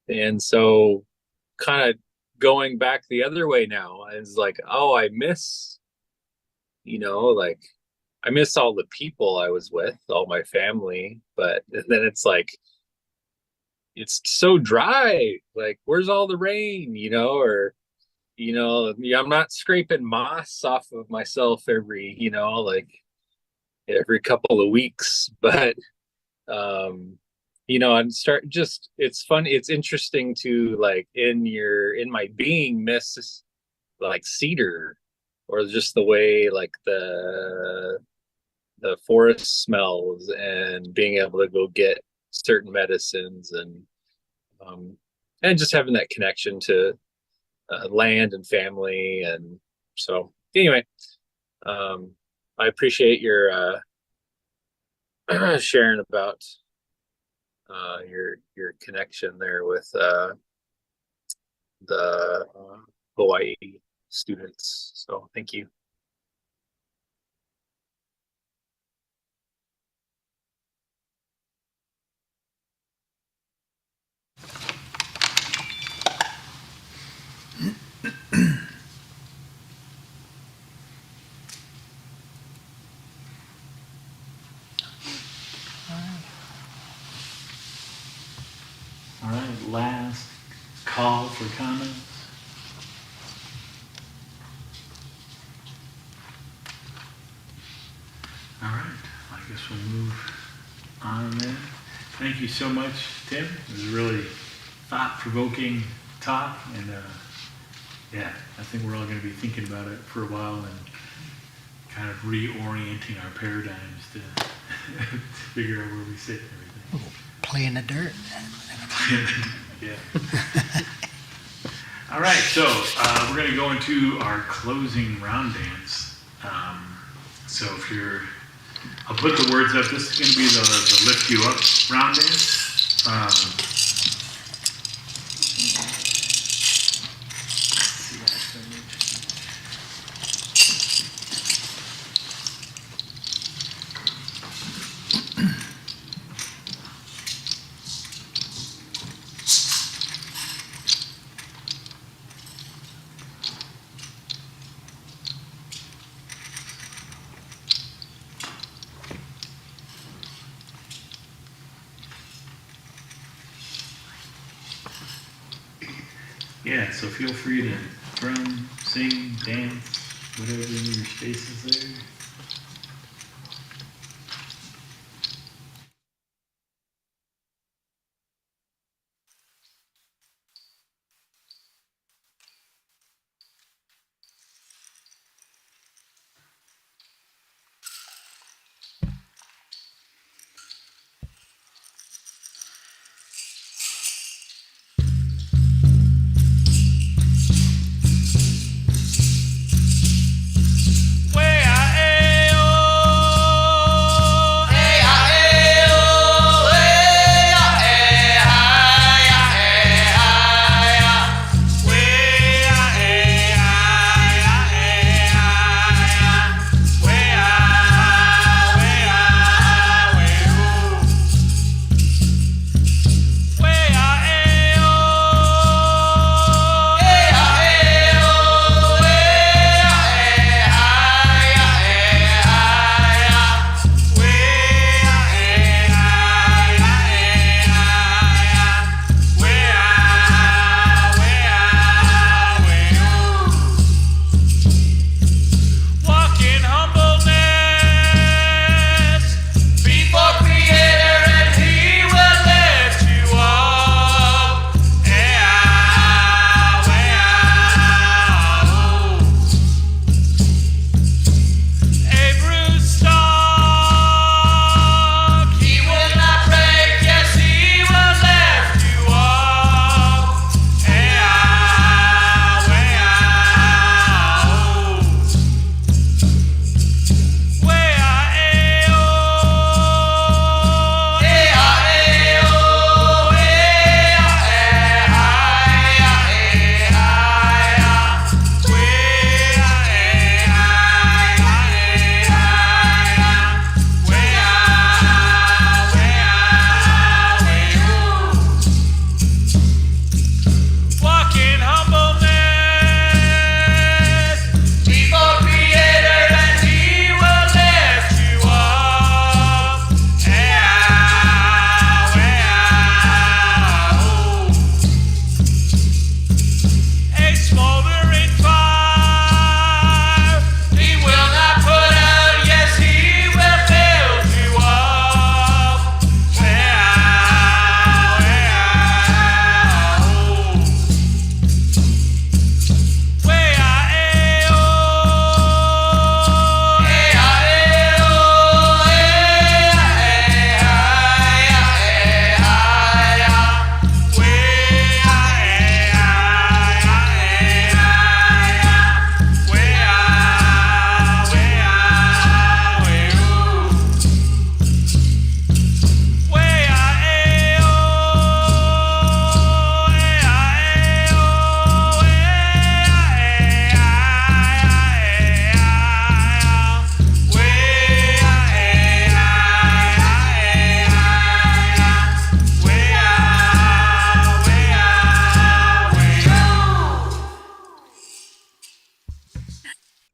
and so kind of going back the other way now, it's like, oh, I miss, you know, like I miss all the people I was with, all my family, but then it's like, it's so dry. Like, where's all the rain, you know? Or, you know, I'm not scraping moss off of myself every, you know, like every couple of weeks, but you know, it's fun, it's interesting to, like, in my being, miss like cedar, or just the way like the forest smells, and being able to go get certain medicines, and just having that connection to land and family. And so anyway, I appreciate your sharing about your connection there with the Hawaii students. So thank you. All right, last call for comments. All right, I guess we'll move on then. Thank you so much, Tim. It was a really thought-provoking talk, and yeah, I think we're all going to be thinking about it for a while, and kind of reorienting our paradigms to figure out where we sit and everything. Play in the dirt. Yeah. All right, so we're going to go into our closing round dance. So if I'll put the words up. This is going to be the lift you up round dance. yeah, so feel free to drum, sing, dance, whatever in your spaces there.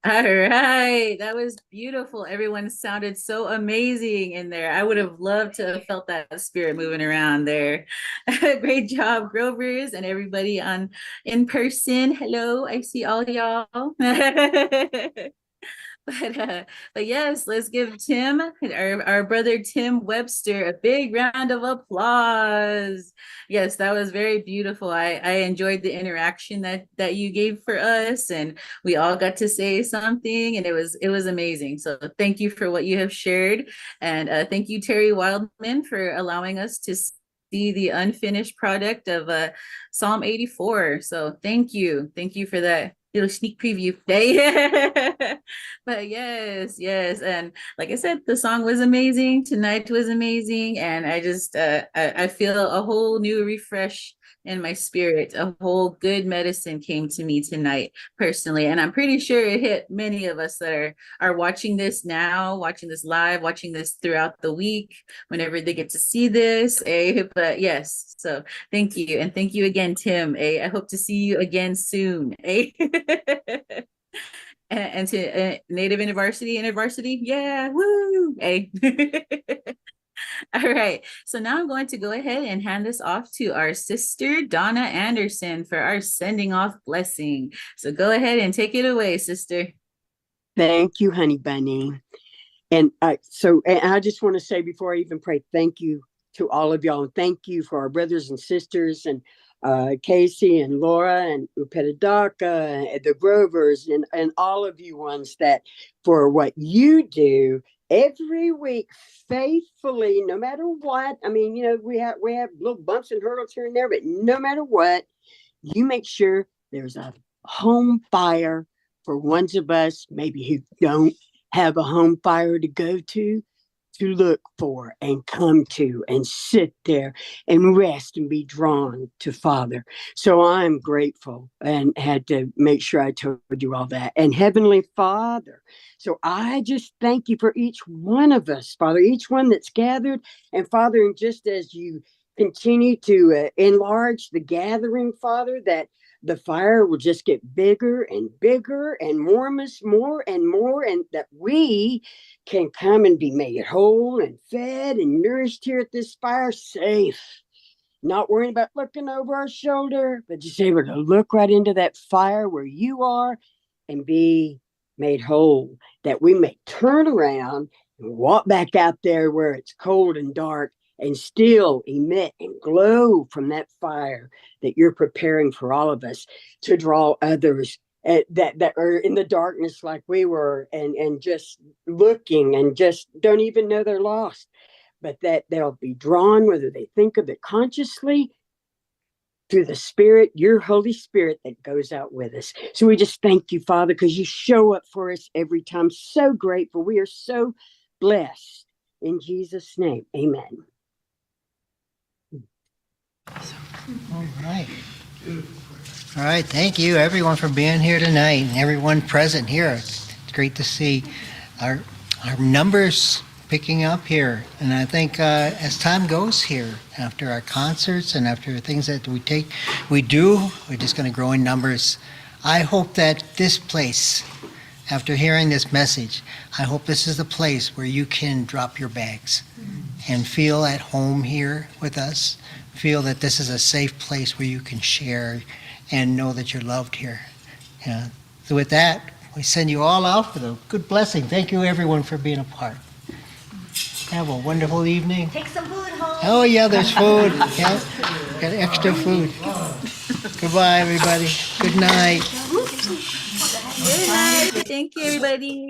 All right, that was beautiful. Everyone sounded so amazing in there. I would have loved to have felt that spirit moving around there. Great job, Grovers, and everybody on in person. Hello, I see all y'all. But yes, let's give Tim, our brother Tim Webster, a big round of applause. Yes, that was very beautiful. I enjoyed the interaction that you gave for us, and we all got to say something, and it was amazing. So thank you for what you have shared, and thank you, Terry Wildman, for allowing us to see the unfinished product of Psalm 84. So thank you for that little sneak preview. But yes, and like I said, the song was amazing. Tonight was amazing, and I just I feel a whole new refresh in my spirit. A whole good medicine came to me tonight personally, and I'm pretty sure it hit many of us that are watching this now, watching this live, watching this throughout the week, whenever they get to see this. But yes, so thank you, and thank you again, Tim. I hope to see you again soon. And to Native University, yeah, woo! All right. So now I'm going to go ahead and hand this off to our sister, Donna Anderson, for our sending off blessing. So go ahead and take it away, sister. Thank you, honey bunny. And and I just want to say before I even pray, thank you to all of y'all. And thank you for our brothers and sisters and Casey and Laura and Upetadaka and the Grovers and all of you ones that for what you do every week faithfully, no matter what. I mean, you know, we have little bumps and hurdles here and there, but no matter what, you make sure there's a home fire for ones of us maybe who don't have a home fire to go to look for and come to and sit there and rest and be drawn to Father. So I'm grateful and had to make sure I told you all that. And Heavenly Father, so I just thank you for each one of us, Father, each one that's gathered. And Father, and just as you continue to enlarge the gathering, Father, that the fire will just get bigger and bigger and warm us more and more, and that we can come and be made whole and fed and nourished here at this fire, safe, not worrying about looking over our shoulder, but just able to look right into that fire where you are and be made whole, that we may turn around and walk back out there where it's cold and dark and still emit and glow from that fire that you're preparing for all of us to draw others that are in the darkness like we were and just looking and just don't even know they're lost, but that they'll be drawn, whether they think of it consciously, through the Spirit, your Holy Spirit that goes out with us. So we just thank you, Father, because you show up for us every time. So grateful. We are so blessed. In Jesus' name, amen. All right. All right. Thank you, everyone, for being here tonight and everyone present here. It's great to see our numbers picking up here. And I think as time goes here, after our concerts and after things that we do, we're just going to grow in numbers. I hope that this place, after hearing this message, I hope this is the place where you can drop your bags and feel at home here with us. Feel that this is a safe place where you can share and know that you're loved here. So with that, we send you all out with a good blessing. Thank you, everyone, for being a part. Have a wonderful evening. Take some food home. Oh, yeah, there's food. Yeah, got extra food. Goodbye, everybody. Good night. Good night. Thank you, everybody.